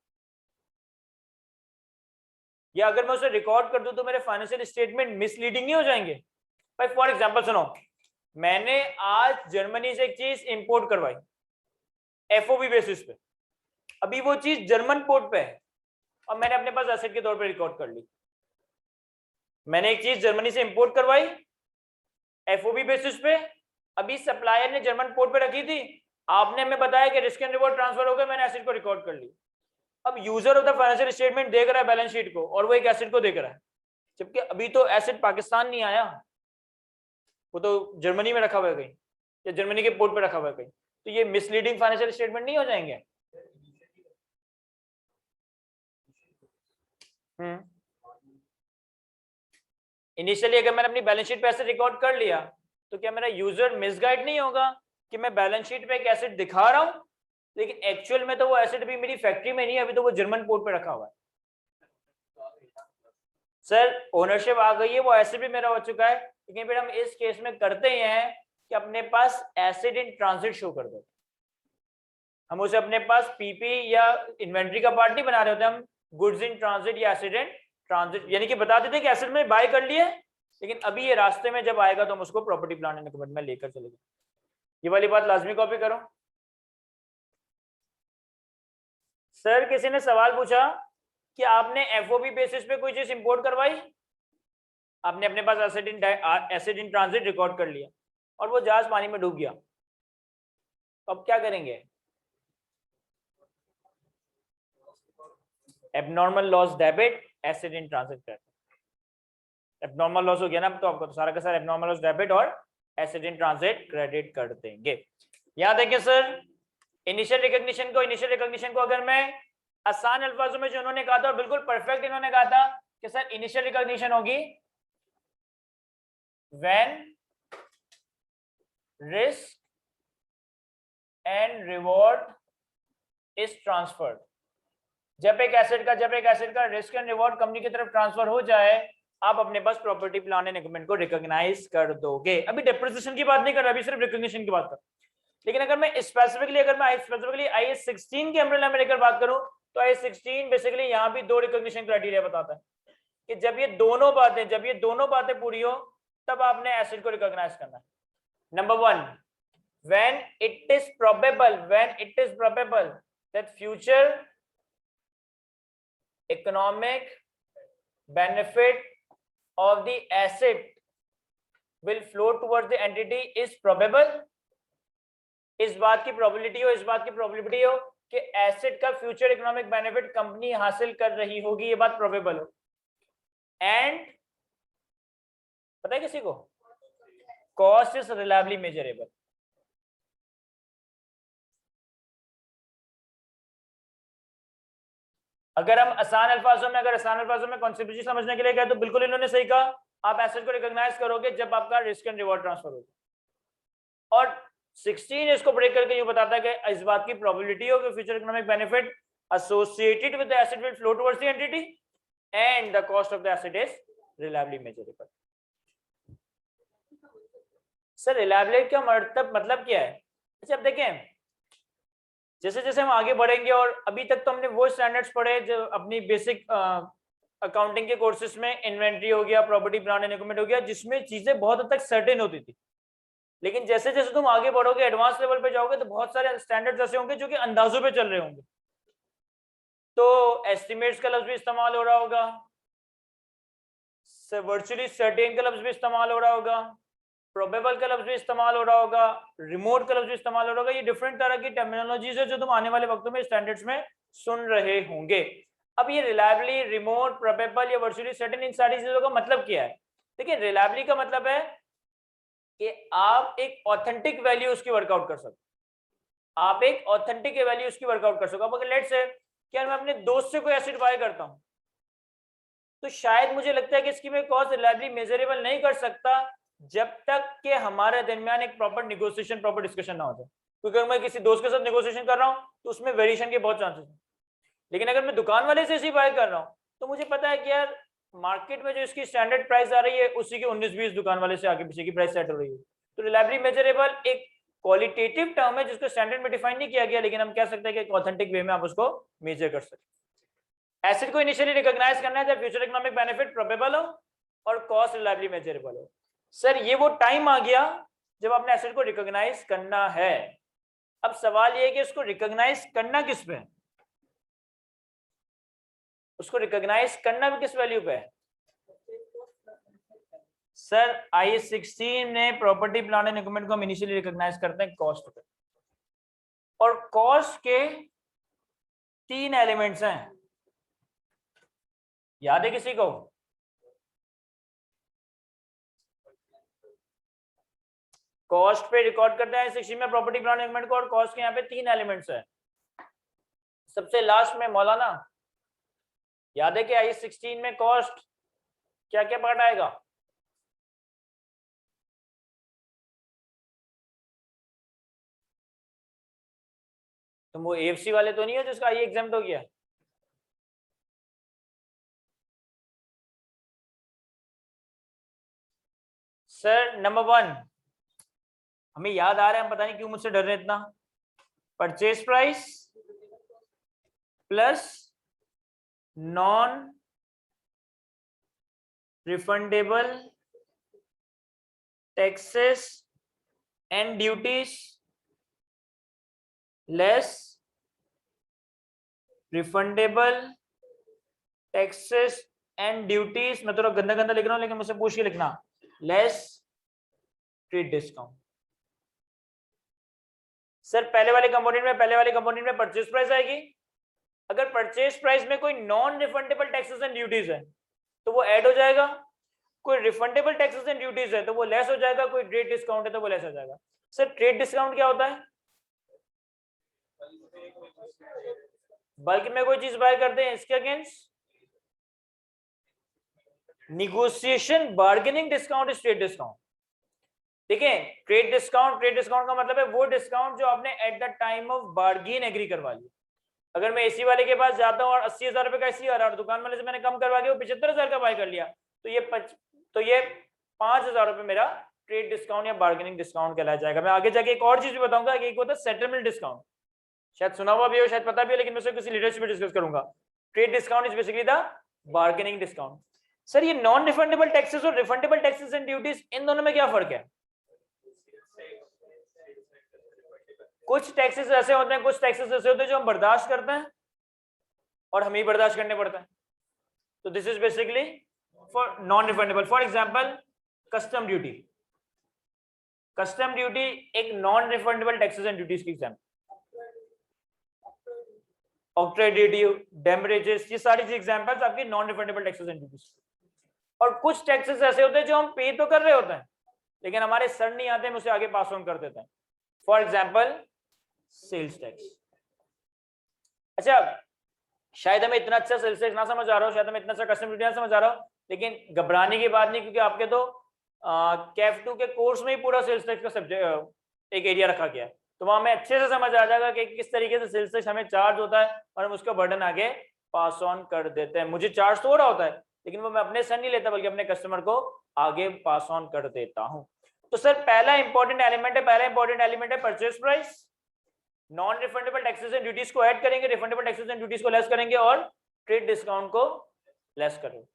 या अगर मैं उसे रिकॉर्ड कर दूं तो मेरे फाइनेंशियल स्टेटमेंट मिसलीडिंग नहीं हो जाएंगे। भाई फॉर एग्जांपल सुनो, मैंने आज जर्मनी से एक चीज इंपोर्ट करवाई FOB बेसिस पे, अभी वो चीज जर्मन पोर्ट पे है और मैंने अपने पास एसेट के तौर पे रिकॉर्ड कर ली, मैंने एक चीज जर्मनी से इंपोर्ट करवाई एफओबी बेसिस पे, अभी सप्लायर ने जर्मन पोर्ट पे रखी थी, आपने हमें बताया कि रिस्क एंड रिवॉर्ड ट्रांसफर हो गया, मैंने एसेट को रिकॉर्ड कर ली। अब user of the financial statement देख रहा है बैलेंस शीट को और वो एक एसेट को देख रहा है, जबकि अभी तो एसेट पाकिस्तान नहीं आया, वो तो जर्मनी में रखा हुआ है कहीं या जर्मनी के पोर्ट पे रखा हुआ है कहीं, तो ये मिसलीडिंग फाइनेंशियल स्टेटमेंट नहीं हो जाएंगे? इनिशियली अगर मैंने अपनी बैलेंस शीट पे एसेट रिकॉर्ड कर लिया तो क्या मेरा यूजर मिसगाइड नहीं होगा कि मैं बैलेंस शीट पे एक एसेट दिखा रहा हूं लेकिन एक्चुअल में तो वो एसेट भी मेरी फैक्ट्री में नहीं है, अभी तो वो जर्मन पोर्ट पे रखा हुआ है। सर ओनरशिप आ गई है, वो एसेट भी मेरा हो चुका है, लेकिन फिर हम इस केस में करते हैं कि अपने पास एसेट इन ट्रांजिट शो कर दो, हम उसे अपने पास पीपी या इन्वेंट्री का पार्ट नहीं बना रहे होते, हम गुड्स इन ट्रांजिट या एसेट इन ट्रांजिट यानी कि बता देते कि एसेट में बाय कर लिए, लेकिन अभी ये रास्ते में जब आएगा तो हम उसको प्रॉपर्टी प्लांट एंड इक्विपमेंट में लेकर चलेंगे। ये वाली बात लाजमी कॉपी करो। सर किसी ने सवाल पूछा कि आपने एफओबी बेसिस पे कोई चीज इंपोर्ट करवाई, आपने अपने पास एसेट इन ट्रांजिट रिकॉर्ड कर लिया और वो जहाज पानी में डूब गया, अब क्या करेंगे? Abnormal loss debit asset in transit करते हैं। एबनॉर्मल लॉस हो गया ना, तो आपको तो सारा का सारा एबनॉर्मल लॉस डेबिट और एसेट इन ट्रांजिट क्रेडिट कर देंगे। याद है कि सर इनिशियल रिकॉग्निशन को अगर मैं आसान अल्फाजों में जो उन्होंने कहा था और बिल्कुल परफेक्ट इन्होंने कहा था कि सर इनिशियल रिकॉग्निशन होगी when risk and reward is transferred, जब एक एसेट का रिस्क एंड रिवॉर्ड कंपनी की तरफ ट्रांसफर हो जाए आप अपने पास प्रॉपर्टी प्लांट एंड इक्विपमेंट को रिकॉग्नाइज कर दोगे। अभी डेप्रिसिएशन की बात नहीं कर रहा, अभी सिर्फ रिकॉग्निशन की बात कर। लेकिन अगर मैं स्पेसिफिकली आईएस 16 के अम्ब्रेला में लेकर बात करूं तो आईएस 16 बेसिकली यहां भी दो रिकॉग्निशन क्राइटेरिया बताता है कि जब ये दोनों बातें पूरी हो तब आपने एसेट को रिकॉग्नाइज करना है। Number 1, when it is probable that future economic benefit of the asset will flow towards the entity is probable, इस बात की प्रोबेबिलिटी हो कि एसेट का फ्यूचर इकोनॉमिक बेनिफिट कंपनी हासिल कर रही होगी, ये बात प्रोबेबल हो। एंड पता है किसी को, कॉस्ट इज रिलायबली मेजरेबल। अगर आसान अल्फाजों में कॉन्सेप्ट समझने के लिए गए तो बिल्कुल इन्होंने सही कहा, आप एसेट को रिकॉग्नाइज करोगे जब आपका रिस्क एंड रिवॉर्ड ट्रांसफर होगा। और 16 इसको ब्रेक करके यूं बताता है कि इस बात की प्रोबेबिलिटी हो कि future economic benefit associated with the asset will flow towards the entity and the cost of the asset is reliably measurable। Sir reliability का मतलब क्या है? अच्छा अब देखें, जैसे जैसे हम आगे बढ़ेंगे और अभी तक तो हमने वो स्टैंडर्ड्स पढ़े जो अपनी बेसिक अकाउंटिंग के कोर्सेज में इन्वेंट्री हो गया, प्रॉपर्टी प्लांट एंड इक्विपमेंट हो गया, जिसमें चीजें बहुत हद तक सर्टेन होती थी। लेकिन जैसे जैसे तुम आगे बढ़ोगे, एडवांस लेवल पे जाओगे तो बहुत सारे स्टैंडर्ड्स ऐसे होंगे जो कि अंदाजों पे चल रहे होंगे। तो एस्टिमेट्स का लफ्ज भी इस्तेमाल हो रहा होगा, वर्चुअली सर्टेन का लफ्ज भी इस्तेमाल हो रहा होगा, प्रोबेबल का लफ्ज भी इस्तेमाल हो रहा होगा, रिमोट का लफ्ज भी इस्तेमाल हो रहा होगा। ये डिफरेंट तरह की टर्मिनोलॉजीज है जो तुम आने वाले वक्तों में स्टैंडर्ड्स में सुन रहे होंगे। अब ये रिलायबली, रिमोट, प्रोबेबल या वर्चुअली सर्टेन, इन सारी चीजों का मतलब क्या है? देखिए रिलायबली का मतलब है कि आप एक ऑथेंटिक वैल्यू उसकी वर्कआउट कर सको, अब अगर लेट्स से क्या मैं अपने दोस्त से कोई एसेट बाय करता हूं तो शायद मुझे लगता है कि इसकी मैं कॉस्ट रिलायबली मेजरेबल नहीं कर सकता जब तक कि हमारे दरमियान एक प्रॉपर नेगोशिएशन, प्रॉपर डिस्कशन ना हो जाए। क्योंकि अगर मैं किसी दोस्त के साथ नेगोशिएशन कर रहा हूं तो उसमें वेरिएशन के बहुत चांसेस हैं। लेकिन अगर मैं दुकान वाले से इसी बाय कर रहा हूं तो मुझे पता है कि यार मार्केट में जो इसकी स्टैंडर्ड प्राइस आ रही है उसी के 19-20 दुकान वाले से आगे पीछे की प्राइस सेट हो रही है। तो रिलायबली मेजरेबल एक क्वालिटेटिव टर्म है जिसको स्टैंडर्ड में डिफाइन नहीं किया गया, लेकिन हम कह सकते हैं कि एक ऑथेंटिक वे में आप उसको मेजर कर सकते। एसेट को इनिशियली रिकॉग्नाइज करना है जब फ्यूचर इकोनॉमिक बेनिफिट प्रोबेबल हो और कॉस्ट रिलायबली मेजरेबल हो। सर ये वो टाइम आ गया जब आपने एसेट को रिकॉग्नाइज करना है। अब सवाल ये है कि उसको रिकॉग्नाइज करना किस पे है, उसको रिकॉग्नाइज करना भी किस वैल्यू पे है? सर IAS 16 में प्रॉपर्टी प्लान एंड इक्विपमेंट को हम इनिशियली रिकॉग्नाइज करते हैं कॉस्ट पे, और कॉस्ट के 3 एलिमेंट्स हैं, याद है किसी को? कॉस्ट पे रिकॉर्ड करते हैं 16 में प्रॉपर्टी प्लान एंड इक्विपमेंट को, और कॉस्ट के यहाँ पे 3 एलिमेंट्स हैं। सबसे लास्ट में मौलाना याद है कि IAS 16 में कॉस्ट क्या क्या पार्ट आएगा? तुम वो AFC वाले तो नहीं हो जिसका ये एग्जाम्प्ट हो गया? सर नंबर 1 हमें याद आ रहा है, हम पता नहीं क्यों मुझसे डर रहे इतना। Purchase price plus non refundable taxes and duties less refundable taxes and duties, मैं थोड़ा गंदा गंदा लिख रहा हूं लेकिन मुझसे पूछ के लिखना, लेस ट्रेड डिस्काउंट। सर पहले वाले कंपोनेंट में परचेज प्राइस आएगी। अगर परचेज प्राइस में कोई non refundable taxes and duties है तो वो ऐड हो जाएगा, कोई रिफंडेबल टैक्सेस एंड ड्यूटीज है तो वो लेस हो जाएगा, कोई ट्रेड डिस्काउंट है तो वो लेस हो जाएगा। सर ट्रेड डिस्काउंट क्या होता है? बल्क में कोई चीज बाय करते हैं, इसके against negotiation bargaining discount is trade discount. देखिए ट्रेड डिस्काउंट का मतलब है वो डिस्काउंट जो आपने at the time of bargain agree करवा लिया। अगर मैं एसी वाले के पास जाता हूँ और 80,000 रुपए का एसी आ रहा है और दुकान वाले से मैंने कम करवा के वो 75,000 का बाय कर लिया, तो ये 5,000 रुपए मेरा ट्रेड डिस्काउंट या बार्गेनिंग डिस्काउंट कहलाया जाएगा। मैं आगे जाके एक और चीज भी बताऊंगा कि एक होता है सेटलमेंट डिस्काउंट, शायद सुना हुआ भी हो शायद पता भी हो, लेकिन मैं उससे किसी लीडरशिप में डिस्कस करूंगा। Trade discount is basically the bargaining discount. Sir ये नॉन रिफंडेबल टैक्सेस और रिफंडेबल टैक्सेस एंड ड्यूटीज, इन दोनों में क्या फर्क है? कुछ टैक्सेस ऐसे होते हैं जो हम बर्दाश्त करते हैं और हमें ही बर्दाश्त करने पड़ता है, तो this is basically for non refundable. For example custom duty एक non refundable taxes and duties की एग्जांपल। ऑक्ट्रेड ड्यूटी, डैमेजेस, ये सारी एग्जांपल्स आपकी non refundable taxes and duties. और कुछ टैक्सेस ऐसे होते हैं जो हम पे तो कर रहे होते हैं लेकिन हमारे सर नहीं आते, हम उसे आगे पास ऑन कर देते हैं। For example sales tax. अच्छा शायद हमें इतना अच्छा सेल्स टैक्स ना समझ आ रहा हो, शायद हमें इतना अच्छा कस्टम ड्यूटी ना समझ आ रहा हो, लेकिन घबराने की बात नहीं, क्योंकि आपके तो कैफ 2 के कोर्स में ही पूरा सेल्स टैक्स का सब्जेक्ट एक एरिया रखा गया है, तो वहां हमें अच्छे से समझ आ जाएगा कि किस तरीके से सेल्स टैक्स हमें चार्ज होता है और हम उसका बर्डन आगे पास ऑन कर देते हैं। मुझे चार्ज तो हो रहा होता है लेकिन वो मैं अपने से नहीं लेता बल्कि अपने कस्टमर को आगे पास ऑन कर देता हूं। तो सर पहला इंपॉर्टेंट एलिमेंट है purchase price. Non refundable taxes and duties को ऐड करेंगे, रिफंडेबल टैक्सेस एंड ड्यूटीज को लेस करेंगे और ट्रेड डिस्काउंट को लेस करेंगे।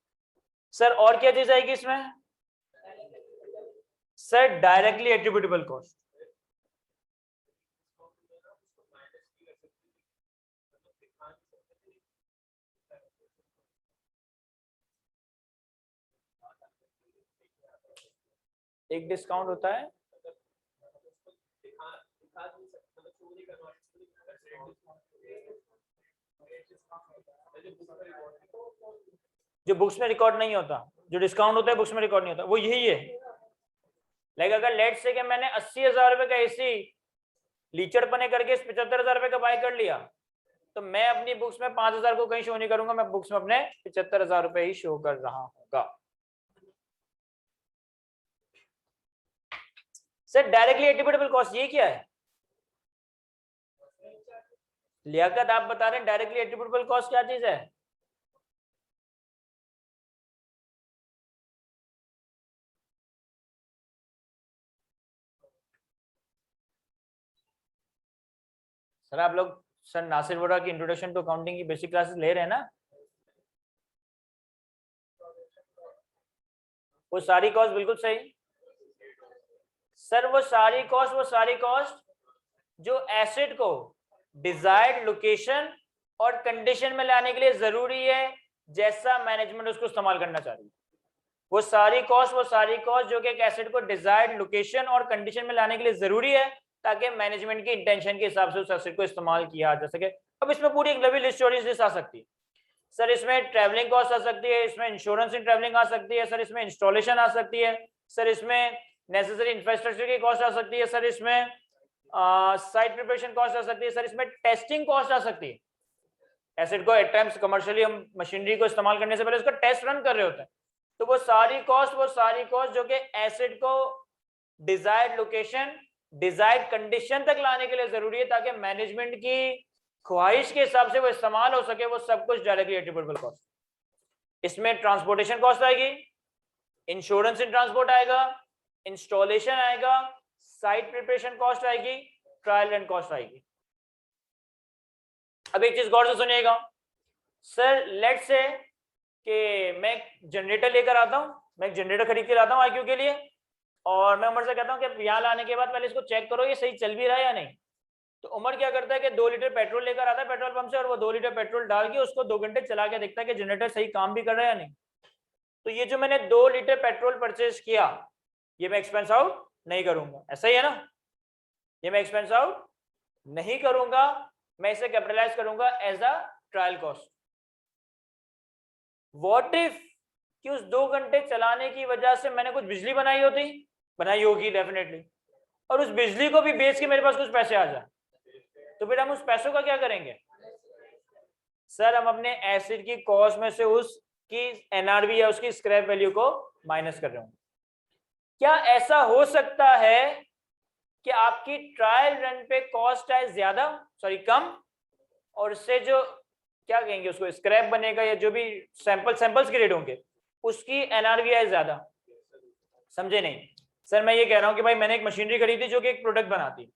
सर और क्या चीज आएगी इसमें? Sir directly attributable cost. एक डिस्काउंट होता है जो बुक्स में रिकॉर्ड नहीं होता, जो डिस्काउंट होता है बुक्स में रिकॉर्ड नहीं होता, वो यही है। लाइक अगर लेट से कि मैंने 80,000 रुपए का एसी लीचड़ पने करके 75,000 रुपए का बाय कर लिया, तो मैं अपनी बुक्स में 5,000 को कहीं शो नहीं करूंगा, मैं बुक्स में अपने 75,000 रुपए ही शो कर रहा हूँ। सर डायरेक्टली एट्रीब्यूटेबल कॉस्ट ये क्या है? लियाकत आप बता रहे हैं डायरेक्टली एट्रीब्यूटेबल कॉस्ट क्या चीज है? सर आप लोग सर नासिर वोरा की इंट्रोडक्शन टू अकाउंटिंग की बेसिक क्लासेस ले रहे हैं ना? वो सारी कॉस्ट बिल्कुल सही सर, वो सारी कॉस्ट जो एसेट को डिजायर्ड लोकेशन और कंडीशन में लाने के लिए जरूरी है, जैसा मैनेजमेंट उसको इस्तेमाल करना चाह रही है। वो सारी कॉस्ट जो कि एक एसेट को डिजायर्ड लोकेशन और कंडीशन में लाने के लिए जरूरी है ताकि मैनेजमेंट की इंटेंशन के हिसाब से उस एसेट को इस्तेमाल किया जा सके। अब इसमें पूरी एक लंबी लिस्ट आ सकती है सर, इसमें ट्रैवलिंग कॉस्ट आ सकती है, इसमें इंश्योरेंस इन ट्रैवलिंग आ सकती है सर, इसमें इंस्टॉलेशन आ सकती है सर, इसमें नेसेसरी इंफ्रास्ट्रक्चर की कॉस्ट आ सकती है सर, इसमें साइट प्रिपरेशन कॉस्ट आ सकती है सर, इसमें टेस्टिंग कॉस्ट आ सकती है। एसेट को एट टाइम्स कमर्शियली हम मशीनरी को इस्तेमाल करने से पहले उसका टेस्ट रन कर रहे होते हैं, तो वो सारी कॉस्ट जो कि एसेट को डिजायर्ड लोकेशन डिजायर्ड कंडीशन तक लाने के लिए जरूरी है ताकि मैनेजमेंट की ख्वाहिश के हिसाब से वो इस्तेमाल हो सके, वो सब कुछ डायरेक्टली एट्रिब्यूटेबल कॉस्ट। इसमें ट्रांसपोर्टेशन कॉस्ट आएगी, इंश्योरेंस इन ट्रांसपोर्ट आएगा, इंस्टॉलेशन आएगा, साइट प्रिपरेशन कॉस्ट आएगी, ट्रायल रन कॉस्ट आएगी। अब एक चीज गौर से सुनिएगा सर, लेट्स से कि मैं जनरेटर लेकर आता हूं, मैं एक जनरेटर खरीद के लाता हूं IQ के लिए, और मैं उमर से कहता हूं कि यहाँ लाने के बाद पहले इसको चेक करो ये सही चल भी रहा है या नहीं। तो उमर क्या करता है कि 2 लीटर पेट्रोल लेकर आता है पेट्रोल पंप से, और वो 2 लीटर पेट्रोल डाल के उसको 2 घंटे चला के देखता है कि जनरेटर सही काम भी कर रहा है या नहीं। तो ये जो मैंने 2 लीटर पेट्रोल परचेज किया, ये मैं एक्सपेंस आउट नहीं करूंगा, ऐसा ही है ना, ये मैं एक्सपेंस आउट नहीं करूंगा, मैं इसे कैपिटलाइज करूंगा as a trial cost. What if कि उस 2 घंटे चलाने की वजह से मैंने कुछ बिजली बनाई होगी डेफिनेटली, और उस बिजली को भी बेच के मेरे पास कुछ पैसे आ जाए, तो फिर हम उस पैसों का क्या करेंगे सर, हम अपने एसिड की कॉस्ट में से उसकी NRV या उसकी स्क्रैप वैल्यू को माइनस कर रहे होंगे। क्या ऐसा हो सकता है कि आपकी ट्रायल रन पे कॉस्ट है ज्यादा, सॉरी कम, और उससे जो क्या कहेंगे उसको स्क्रैप बनेगा या जो भी सैंपल्स के रेट होंगे उसकी NRV है ज्यादा? समझे नहीं सर, मैं ये कह रहा हूं कि भाई मैंने एक मशीनरी खरीदी जो कि एक प्रोडक्ट बनाती है,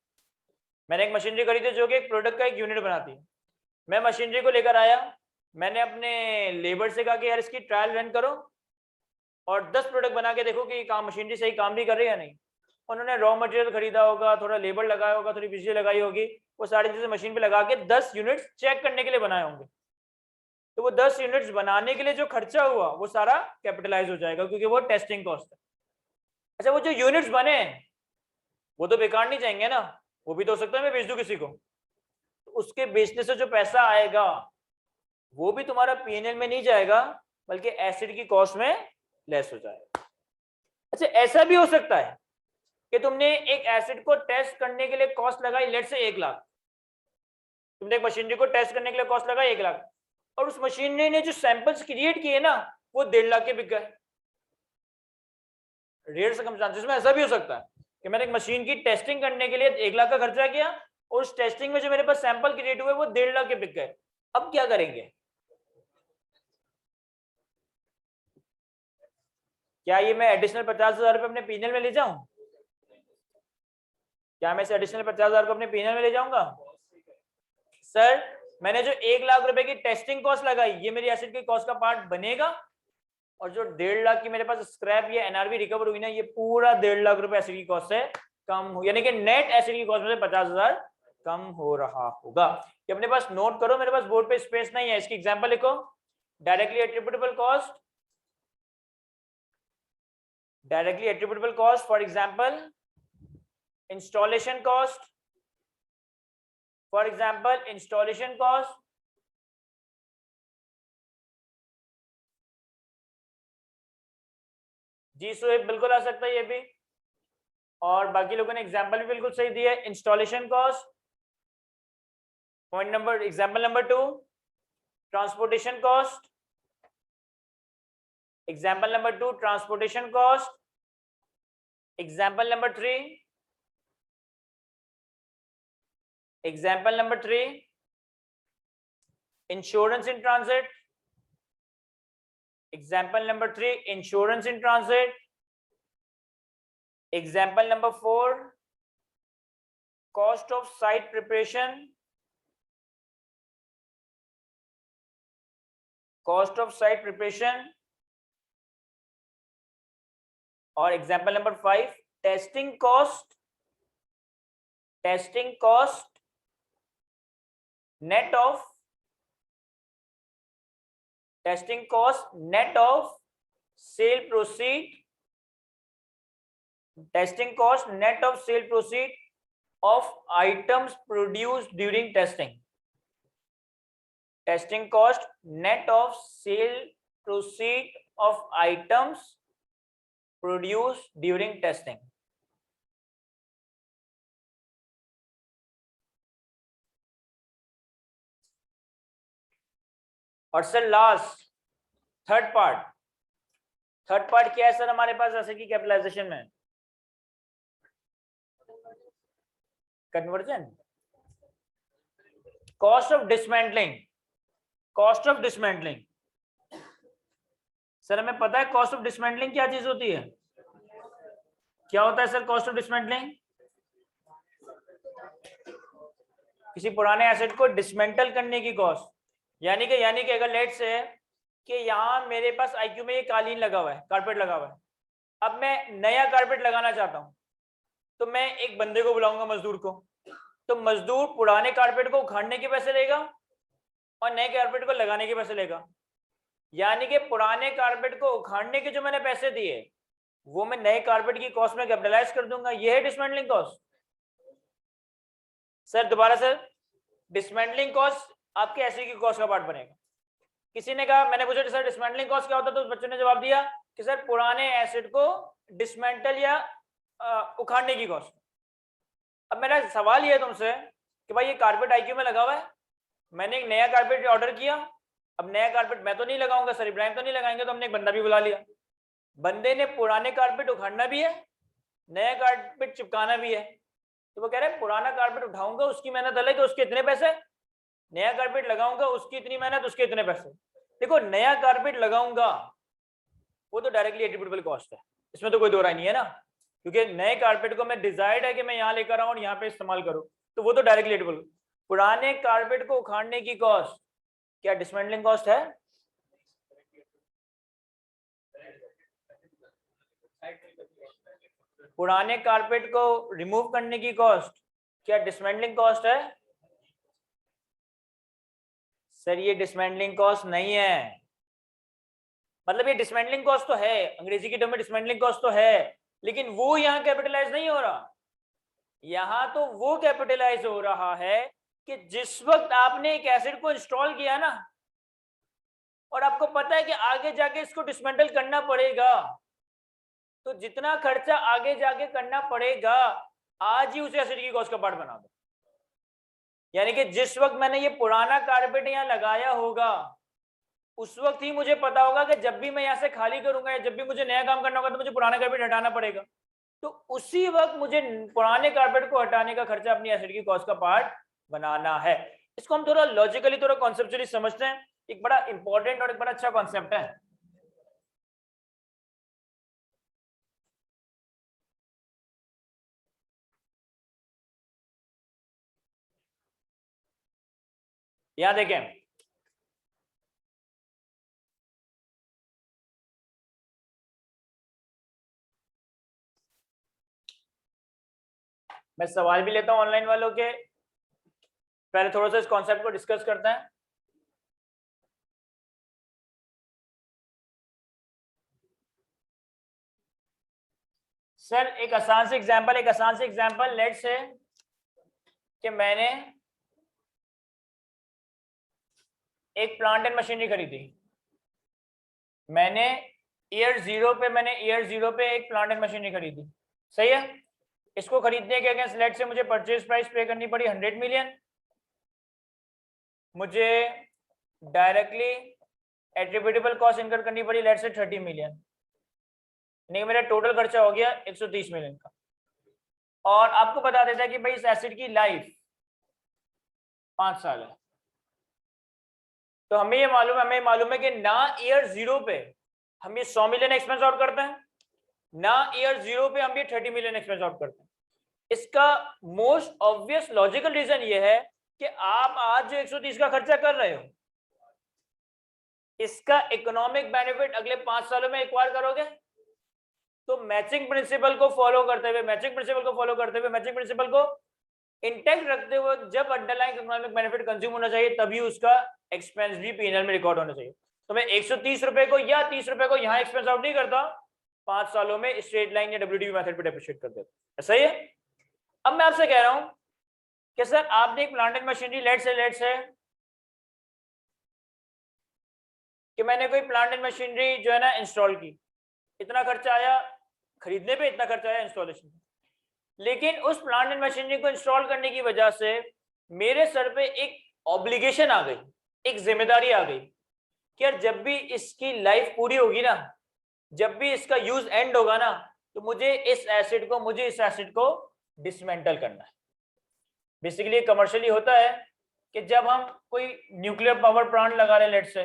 मैंने एक मशीनरी खरीदी जो कि एक प्रोडक्ट का एक यूनिट बनाती है। मैं मशीनरी को लेकर आया, मैंने अपने लेबर से कहा कि यार इसकी ट्रायल रन करो और 10 प्रोडक्ट बना के देखो कि काम मशीनरी सही काम भी कर रही है या नहीं। उन्होंने रॉ मटेरियल खरीदा होगा, थोड़ा लेबर लगाया होगा, थोड़ी बिजली लगाई होगी, वो सारी चीजें मशीन पे लगा के 10 यूनिट्स चेक करने के लिए बनाए होंगे। तो वो 10 यूनिट्स बनाने के लिए जो खर्चा हुआ वो सारा कैपिटलाइज हो जाएगा क्योंकि वो टेस्टिंग कॉस्ट है। अच्छा, वो जो यूनिट्स बने वो तो बेकार नहीं जाएंगे ना, वो भी तो हो सकता है मैं बेच दूं किसी को, तो उसके बेचने से जो पैसा आएगा वो भी तुम्हारा P&L में नहीं जाएगा बल्कि एसिड की कॉस्ट में लेस हो जाएगा। अच्छा, ऐसा भी हो सकता है कि तुमने एक एसिड को टेस्ट करने के लिए कॉस्ट लगाई लेट से 1 लाख, तुमने एक मशीनरी को टेस्ट करने के लिए कॉस्ट लगाई 1 लाख, और उस मशीनरी ने जो सैंपल्स क्रिएट किए ना वो 1.5 लाख के बिक गए। रेयर सर्कमस्टांसेस में ऐसा भी हो सकता है कि मैंने एक मशीन की टेस्टिंग करने के लिए 1 लाख का खर्चा किया और उस टेस्टिंग में जो मेरे पास सैंपल क्रिएट हुए वो 1.5 लाख के बिक गए। अब क्या करेंगे? क्या ये मैं एडिशनल 50,000 रुपए अपने P&L में ले जाऊं? क्या मैं इसे एडिशनल 50,000 को अपने P&L में ले जाऊंगा? सर, मैंने जो 1 लाख रुपए की टेस्टिंग कॉस्ट लगाई ये मेरी एसिड की कॉस्ट का पार्ट बनेगा, और जो 1.5 लाख की मेरे पास स्क्रैप या NRV रिकवर हुई ना, ये पूरा 1.5 लाख रुपए एसिड की कॉस्ट से कम हो, यानी कि नेट एसिड की कॉस्ट में से 50,000 कम हो रहा होगा। ये अपने पास नोट करो, मेरे पास बोर्ड पे स्पेस नहीं है, इसकी एग्जांपल लिखो। Directly attributable cost, for example installation cost, जी सुहेब बिल्कुल आ सकता है ये भी, और बाकी लोगों ने एग्जांपल भी बिल्कुल सही दिया है। Installation cost, example number 2 transportation cost, example number 2 transportation cost, example number 3 insurance in transit, example number 3 insurance in transit, example number 4 cost of site preparation, और example number 5 testing cost net of sale proceed, testing cost net of sale proceed of items produced during testing. Testing cost net of sale proceed of items produced during testing. और सर लास्ट थर्ड पार्ट क्या है सर हमारे पास एसेट की कैपिटलाइजेशन में? Conversion, cost of dismantling. Sir हमें पता है कॉस्ट ऑफ डिसमेंटलिंग क्या चीज होती है? क्या होता है सर कॉस्ट ऑफ डिसमेंटलिंग? किसी पुराने एसेट को डिसमेंटल करने की कॉस्ट। यानी कि अगर लेट से कि यहाँ मेरे पास आईक्यू में ये कालीन लगा हुआ है, कारपेट लगा हुआ है, अब मैं नया कारपेट लगाना चाहता हूँ, तो मैं एक बंदे को बुलाऊंगा, मजदूर को, तो मजदूर पुराने कारपेट को उखाड़ने के पैसे लेगा और नए कारपेट को लगाने के पैसे लेगा। यानी कि पुराने कारपेट को उखाड़ने के जो मैंने पैसे दिए वो मैं नए कारपेट की कॉस्ट में कैपिटलाइज कर दूंगा। ये है डिसमेंटलिंग कॉस्ट। सर दोबारा सर, डिसमेंटलिंग कॉस्ट आपके एसई की कॉस्ट का पार्ट बनेगा। किसी ने कहा, मैंने पूछा सर डिसमेंटलिंग कॉस्ट क्या होता है, तो बच्चों ने जवाब दिया कि सर पुराने एसेट को डिसमेंटल या उखाड़ने की कॉस्ट। अब मेरा सवाल ये है तुमसे कि भाई ये कारपेट आईक्यू में लगा हुआ है, मैंने एक नया कारपेट ऑर्डर किया, अब नया कारपेट मैं तो नहीं लगाऊंगा, सर इब्राहिम तो नहीं लगाएंगे, तो हमने एक बंदा भी बुला लिया। बंदे ने पुराने कारपेट उखाड़ना भी है, नया कारपेट चिपकाना भी है। तो वो कह रहे हैं पुराना कारपेट उठाऊंगा उसकी मेहनत अलग है, उसके इतने पैसे, नया कारपेट लगाऊंगा उसकी इतनी मेहनत, उसके इतने पैसे। देखो नया कारपेट लगाऊंगा वो तो डायरेक्टली एट्रिब्यूटेबल कॉस्ट है, इसमें तो कोई दो राय नहीं है ना, क्योंकि नए कारपेट को मैं डिजायर्ड है कि मैं यहाँ लेकर आऊं और यहाँ पे इस्तेमाल करूं, तो वो तो डायरेक्टली एट्रिब्यूटेबल। पुराने कारपेट को उखाड़ने की कॉस्ट क्या डिसमेंटलिंग कॉस्ट है? पुराने कारपेट को रिमूव करने की कॉस्ट क्या डिसमेंटलिंग कॉस्ट है? सर ये डिसमेंटलिंग कॉस्ट नहीं है। मतलब ये डिसमेंटलिंग कॉस्ट तो है, अंग्रेजी की टर्म में डिसमेंटलिंग कॉस्ट तो है, लेकिन वो यहाँ कैपिटलाइज नहीं हो रहा। यहाँ तो वो कैपिटलाइज हो रहा है कि जिस वक्त आपने एक एसिड को इंस्टॉल किया ना, और आपको पता है कि आगे जाके इसको डिसमेंटल करना पड़ेगा, तो जितना खर्चा आगे जाके करना पड़ेगा आज ही उसे एसिड की कॉस्ट का पार्ट बना दो। यानी कि जिस वक्त मैंने ये पुराना कारपेट यहाँ लगाया होगा उस वक्त ही मुझे पता होगा कि जब भी मैं यहाँ से खाली करूंगा या जब भी मुझे नया काम करना होगा तो मुझे पुराना कारपेट हटाना पड़ेगा, तो उसी वक्त मुझे पुराने कारपेट को हटाने का खर्चा अपनी एसिड की कॉस्ट का पार्ट बनाना है। इसको हम थोड़ा लॉजिकली, थोड़ा कॉन्सेप्चुअली समझते हैं। एक बड़ा इंपॉर्टेंट और एक बड़ा अच्छा कॉन्सेप्ट है। यहां देखें, मैं सवाल भी लेता हूं ऑनलाइन वालों के, पहले थोड़ा सा इस कॉन्सेप्ट को डिस्कस करते हैं। सर एक आसान से एग्जांपल लेट्स से कि मैंने एक प्लांट एंड मशीनरी खरीदी, मैंने ईयर जीरो पे एक प्लांट एंड मशीनरी खरीदी, सही है। इसको खरीदने के अगेंस्ट लेट से मुझे परचेज प्राइस पे करनी पड़ी 100 मिलियन, मुझे डायरेक्टली एट्रिब्यूटेबल कॉस्ट इनकर करनी पड़ी लेट से 30 मिलियन, नहीं मेरा टोटल खर्चा हो गया 130 मिलियन का। और आपको बता देता है कि भाई इस एसिड की लाइफ 5 साल है, तो हमें मालूम है कि ना ईयर जीरो पे हम ये 100 मिलियन एक्सपेंस आउट करते हैं, ना ईयर जीरो पे हम ये 30 मिलियन एक्सपेंस आउट करते हैं। इसका मोस्ट ऑब्वियस लॉजिकल रीजन ये है कि आप आज जो 130 का खर्चा कर रहे हो इसका इकोनॉमिक बेनिफिट अगले 5 सालों में एक्वायर करोगे, तो मैचिंग प्रिंसिपल को फॉलो करते हुए मैचिंग प्रिंसिपल को इंटैक्ट रखते हुए जब अंडरलाइंग इकोनॉमिक बेनिफिट कंज्यूम होना चाहिए तभी उसका एक्सपेंस भी पीएनएल में रिकॉर्ड होना चाहिए। तो मैं 130 रुपए को या 30 रुपए को यहाँ एक्सपेंस आउट नहीं करता, 5 सालों में स्ट्रेट लाइन या WDV मेथड पे डेप्रिशिएट कर देता। ऐसा ही है। अब मैं आपसे कह रहा हूं कि सर आपने एक प्लांट एंड मशीनरी लेट्स है कि मैंने कोई प्लांट एंड मशीनरी जो है ना इंस्टॉल की, इतना खर्चा आया खरीदने पे, इतना खर्चा आया इंस्टॉलेशन पे, लेकिन उस प्लांट एंड मशीनरी को इंस्टॉल करने की वजह से मेरे सर पे एक ऑब्लिगेशन आ गई, एक जिम्मेदारी आ गई कि यार जब भी इसकी लाइफ पूरी होगी ना, जब भी इसका यूज एंड होगा ना, तो मुझे इस एसिड को डिसमेंटल करना है। बेसिकली कमर्शियली होता है कि जब हम कोई न्यूक्लियर पावर प्लांट लगा रहे, लेट्स से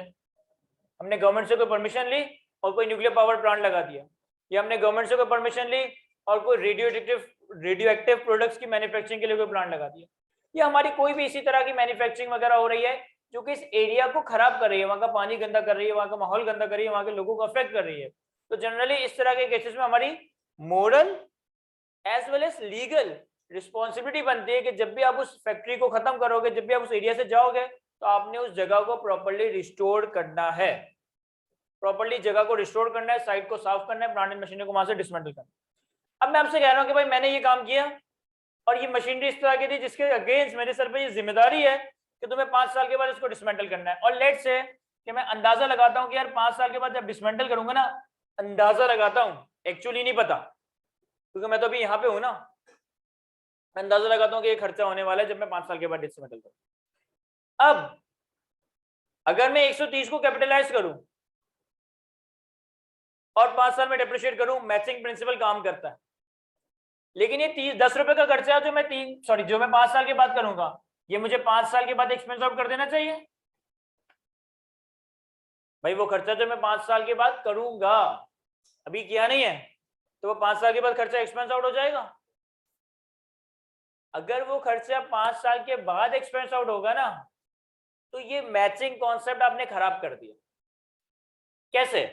हमने गवर्नमेंट से कोई परमिशन ली और कोई न्यूक्लियर पावर प्लांट लगा दिया, या हमने गवर्नमेंट से कोई परमिशन ली और कोई रेडियो एक्टिव प्रोडक्ट्स की मैन्युफैक्चरिंग के लिए कोई प्लांट लगा दिया, या हमारी कोई भी इसी तरह की मैन्युफैक्चरिंग वगैरह हो रही है जो कि इस एरिया को खराब कर रही है, वहां का पानी गंदा कर रही है, वहां का माहौल गंदा कर रही है, वहां के लोगों को अफेक्ट कर रही है, तो जनरली इस तरह के केसेस में हमारी moral as well as legal responsibility बनती है कि जब भी आप उस फैक्ट्री को खत्म करोगे, जब भी आप उस एरिया से जाओगे, तो आपने उस जगह को प्रॉपर्ली रिस्टोर करना है, प्रॉपर्ली जगह को रिस्टोर करना है, साइट को साफ करना है, प्लांट एंड मशीनरी को वहां से डिसमेंटल करना है। अब मैं आपसे कह रहा हूं कि भाई मैंने ये काम किया और ये मशीनरी इस तरह की थी जिसके अगेंस्ट मेरे सर पे ये जिम्मेदारी है कि तुम्हें 5 साल के बाद इसको डिसमेंटल करना है, और लेट्स से कि मैं अंदाजा लगाता हूं कि यार 5 साल के बाद जब डिसमेंटल करूंगा ना, अंदाजा लगाता हूं, एक्चुअली नहीं पता क्योंकि मैं तो अभी यहाँ पे हूं ना, अंदाजा लगाता हूं कि ये खर्चा होने वाला है जब मैं 5 साल के बाद डिसमेंटल करूं। अब अगर मैं 130 को कैपिटलाइज करूं और 5 साल में डेप्रिशिएट करूं, मैचिंग प्रिंसिपल काम करता है, लेकिन ये 10 रुपए का खर्चा है जो मैं 5 साल के बाद करूंगा, ये मुझे 5 साल के बाद एक्सपेंस आउट कर देना चाहिए भाई। वो खर्चा जो मैं 5 साल के बाद करूंगा, अभी किया नहीं है, तो वो 5 साल के बाद खर्चा एक्सपेंस आउट हो जाएगा। अगर वो खर्चा 5 साल के बाद एक्सपेंस आउट होगा ना, तो ये मैचिंग कॉन्सेप्ट आपने खराब कर दिया। कैसे?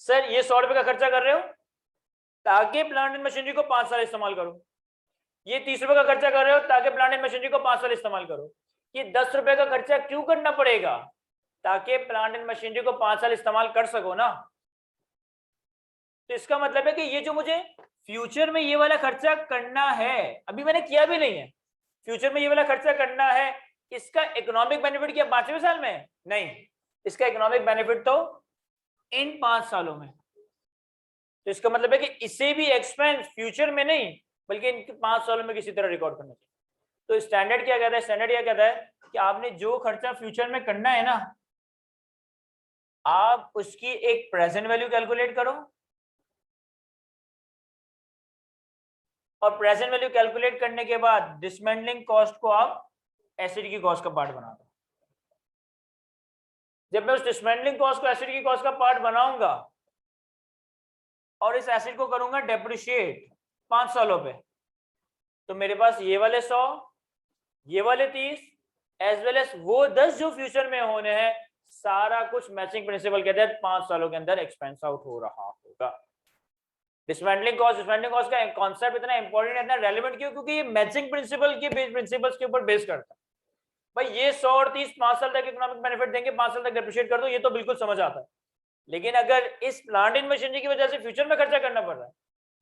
सर ये 100 रुपए का खर्चा कर रहे हो ताकि प्लांट एंड मशीनरी को 5 साल इस्तेमाल करो, ये 30 रुपए का खर्चा कर रहे हो ताकि प्लांट एंड मशीनरी को 5 साल इस्तेमाल करो, ये 10 रुपए का खर्चा क्यों करना पड़ेगा? ताकि प्लांट एंड मशीनरी को 5 साल इस्तेमाल कर सको ना। तो इसका मतलब है कि ये जो मुझे फ्यूचर में ये वाला खर्चा करना है, अभी मैंने किया भी नहीं है, फ्यूचर में ये वाला खर्चा करना है, इसका इकोनॉमिक बेनिफिट क्या 5वें साल में? नहीं, इसका इकोनॉमिक बेनिफिट तो इन 5 सालों में। तो इसका मतलब है कि इसे भी एक्सपेंस फ्यूचर में नहीं बल्कि इन 5 सालों में किसी तरह रिकॉर्ड करना चाहिए। तो स्टैंडर्ड क्या कहता है? स्टैंडर्ड क्या कहता है कि आपने जो खर्चा फ्यूचर में करना है ना, आप उसकी एक प्रेजेंट वैल्यू कैलकुलेट करो और प्रेजेंट वैल्यू कैलकुलेट करने के बाद डिसमेंटलिंग कॉस्ट को आप एसिड की कॉस्ट का पार्ट बना दो। जब मैं उस डिसमेंटलिंग कॉस्ट को एसिड की कॉस्ट का पार्ट बनाऊंगा और इस एसिड को करूंगा डेप्रिशिएट 5 सालों पे, तो मेरे पास ये वाले 100, ये वाले 30 एज वेल एज वो 10 जो फ्यूचर में होने हैं, सारा कुछ मैचिंग प्रिंसिपल के तहत 5 सालों के अंदर एक्सपेंस आउट हो रहा होगा। डिसमेंटलिंग कॉस्ट का कॉन्सेप्ट इतना इंपॉर्टेंट है, इतना रेलेवेंट क्यों? क्योंकि ये मैचिंग प्रिंसिपल के प्रिंसिपल्स के ऊपर बेस करता है। भाई ये 100 और 30 5 साल तक इकोनॉमिक बेनिफिट देंगे, 5 साल तक डेप्रिशिएट कर दो, ये तो बिल्कुल समझ आता है। लेकिन अगर इस प्लांट एंड मशीनरी की वजह से फ्यूचर में खर्चा करना पड़ रहा है,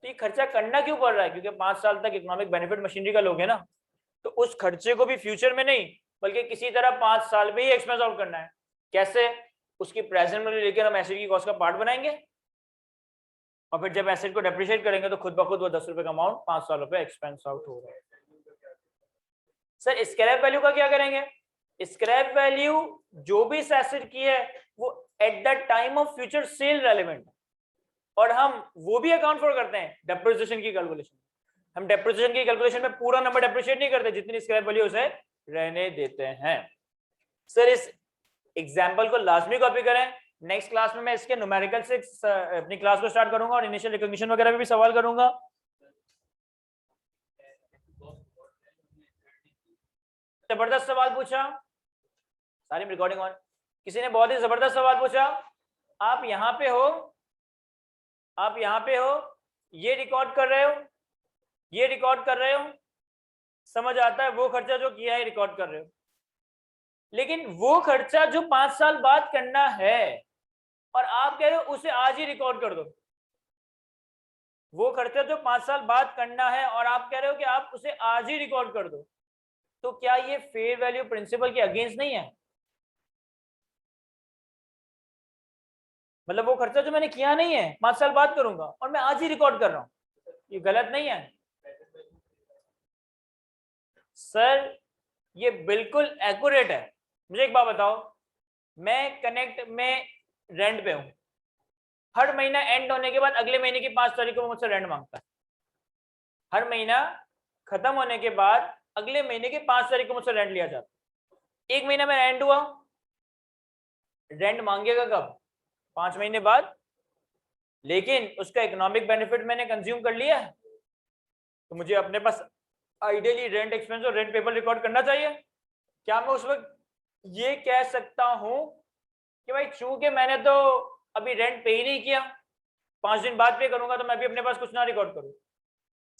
तो ये खर्चा करना क्यों पड़ रहा है? क्योंकि 5 साल तक इकोनॉमिक बेनिफिट मशीनरी का लोगे ना, तो उस खर्चे को भी फ्यूचर में नहीं बल्कि किसी तरह 5 साल में ही एक्सपेंस आउट करना है। कैसे? उसकी प्रेजेंट वैल्यू लेकर हम एसिड की कॉस्ट का पार्ट बनाएंगे और फिर जब एसिड को डेप्रिशिएट करेंगे तो खुद ब खुद वो 10 रुपए का अमाउंट 5 सालों पे एक्सपेंस आउट हो रहा है। सर स्क्रैप वैल्यू का क्या करेंगे? स्क्रैप वैल्यू जो भी इस एसिड की है वो eight the time of future cell relevant, और हम वो भी अकाउंट फॉर करते हैं डेप्रिसिएशन की कैलकुलेशन। हम डेप्रिसिएशन की कैलकुलेशन में पूरा नंबर डेप्रिशिएट नहीं करते, जितनी स्क्रैप वैल्यू उसे रहने देते हैं। सर इस एग्जांपल को लाजमी कॉपी करें। नेक्स्ट क्लास में मैं इसके न्यूमेरिकल से अपनी क्लास को स्टार्ट करूंगा और इनिशियल रिकॉग्निशन वगैरह में भी सवाल करूंगा। जबरदस्त सवाल पूछा, सारी रिकॉर्डिंग ऑन। किसी ने बहुत ही जबरदस्त सवाल पूछा, आप यहाँ पे हो, आप यहाँ पे हो, ये रिकॉर्ड कर रहे हो, ये रिकॉर्ड कर रहे हो, समझ आता है वो खर्चा जो किया है रिकॉर्ड कर रहे हो। लेकिन वो खर्चा जो 5 साल बाद करना है और आप कह रहे हो उसे आज ही रिकॉर्ड कर दो, वो खर्चा जो 5 साल बाद करना है और आप कह रहे हो कि आप उसे आज ही रिकॉर्ड कर दो, तो क्या ये फेयर वैल्यू प्रिंसिपल के अगेंस्ट नहीं है? मतलब वो खर्चा जो मैंने किया नहीं है 5 साल बाद करूंगा और मैं आज ही रिकॉर्ड कर रहा हूं, ये गलत नहीं है? सर ये बिल्कुल एक्यूरेट है। मुझे एक बात बताओ, मैं कनेक्ट में रेंट पे हूं, हर महीना एंड होने के बाद अगले महीने की 5 तारीख को मुझसे रेंट मांगता है, हर महीना खत्म होने के बाद अगले महीने की 5 तारीख को मुझसे रेंट लिया जाता है। एक महीना में एंड हुआ, रेंट मांगेगा कब? 5 महीने बाद। लेकिन उसका इकोनॉमिक बेनिफिट मैंने कंज्यूम कर लिया है, तो मुझे अपने पास आइडियली रेंट एक्सपेंस और रेंट पेपर रिकॉर्ड करना चाहिए। क्या मैं उस वक्त ये कह सकता हूं कि भाई चूंकि मैंने तो अभी रेंट पे ही नहीं किया, 5 दिन बाद पे करूंगा, तो मैं भी अपने पास कुछ ना रिकॉर्ड करूं?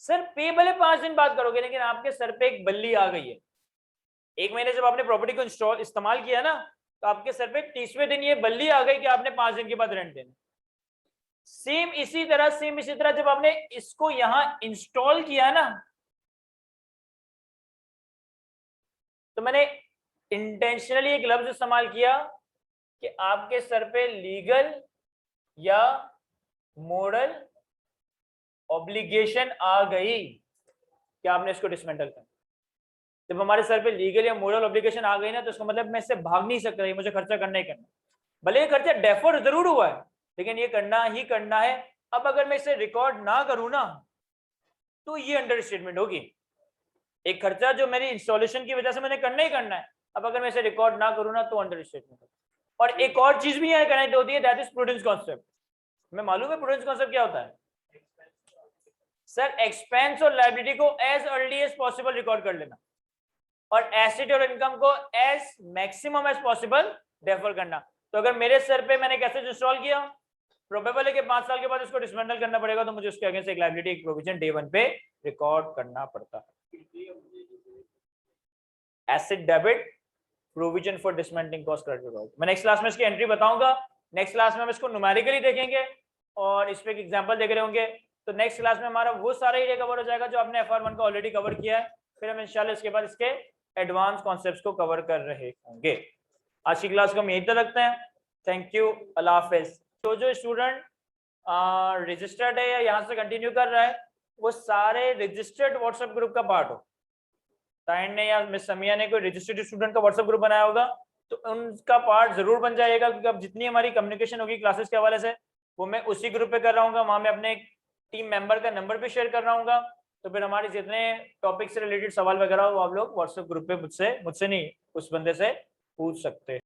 सर पे भले 5 दिन बाद करोगे, लेकिन आपके सर पे एक बल्ली आ गई है। एक महीने जब आपने प्रॉपर्टी को इंस्टॉल इस्तेमाल किया ना, तो आपके सर पे 30वें दिन ये बल्ली आ गई कि आपने 5 दिन के बाद रेंट देना। सेम इसी तरह जब आपने इसको यहां इंस्टॉल किया ना, तो मैंने इंटेंशनली एक लफ्ज इस्तेमाल किया कि आपके सर पे लीगल या मोरल ऑब्लिगेशन आ गई कि आपने इसको डिसमेंटल करना। जब हमारे सर पे लीगल या मोरल ऑब्लिगेशन आ गई ना, तो इसका मतलब मैं इससे भाग नहीं सकता, ये मुझे खर्चा करना ही करना। भले ये खर्चा डेफर जरूर हुआ है, लेकिन ये करना ही करना है। अब अगर मैं इसे रिकॉर्ड ना करूं ना, तो ये अंडर स्टेटमेंट होगी। एक खर्चा जो मेरी इंस्टॉलेशन की वजह से मैंने करना ही करना है, अब अगर मैं इसे रिकॉर्ड ना करूं ना, तो अंडर स्टेटमेंट। और एक और चीज भी यहाँ कनेक्ट होती है, दैट इज प्रूडेंस कॉन्सेप्ट। मैं मालूम है प्रूडेंस कॉन्सेप्ट क्या होता है? सर एक्सपेंस और लायबिलिटी को as early as possible record कर लेना, और एसेट और इनकम को as maximum as possible defer करना। तो अगर मेरे सर पे मैंने कैसे इंस्टॉल किया, प्रोबेबल है कि 5 साल के बाद इसको डिसमेंटल करना पड़ेगा, तो मुझे उसके अगेंस्ट एक लायबिलिटी, एक प्रोविजन डे 1 पे रिकॉर्ड करना पड़ता है। Asset debit, provision for dismantling cost, credit. मैं नेक्स्ट क्लास में इसकी एंट्री बताऊंगा। नेक्स्ट क्लास में हम इसको न्यूमेरिकली देखेंगे और इस पे एक एग्जांपल देख रहे होंगे। तो नेक्स्ट क्लास में हमारा वो सारा एरिया कवर हो जाएगा जो आपने FR1 का ऑलरेडी कवर किया है। फिर हम इंशाल्लाह इसके बाद इसके एडवांस कॉन्सेप्ट्स को कवर कर रहे होंगे। आज की क्लास को हम यहीं तक रखते हैं। थैंक यू, अल्लाह हाफिज। तो जो स्टूडेंट रजिस्टर्ड है या यहाँ से कंटिन्यू कर रहा है, वो सारे रजिस्टर्ड व्हाट्सएप ग्रुप का पार्ट हो। साइन ने या मिस समिया ने कोई रजिस्टर्ड स्टूडेंट का व्हाट्सएप ग्रुप बनाया होगा, तो उनका पार्ट जरूर बन जाएगा, क्योंकि अब जितनी हमारी कम्युनिकेशन होगी क्लासेस के हवाले से, वो मैं उसी ग्रुप पे कर रहा हूँ। वहां मैं अपने टीम मेंबर का नंबर भी शेयर कर रहा हूँ। तो फिर हमारे जितने टॉपिक से रिलेटेड सवाल वगैरह वो आप लोग व्हाट्सएप ग्रुप पे मुझसे नहीं, उस बंदे से पूछ सकते हैं।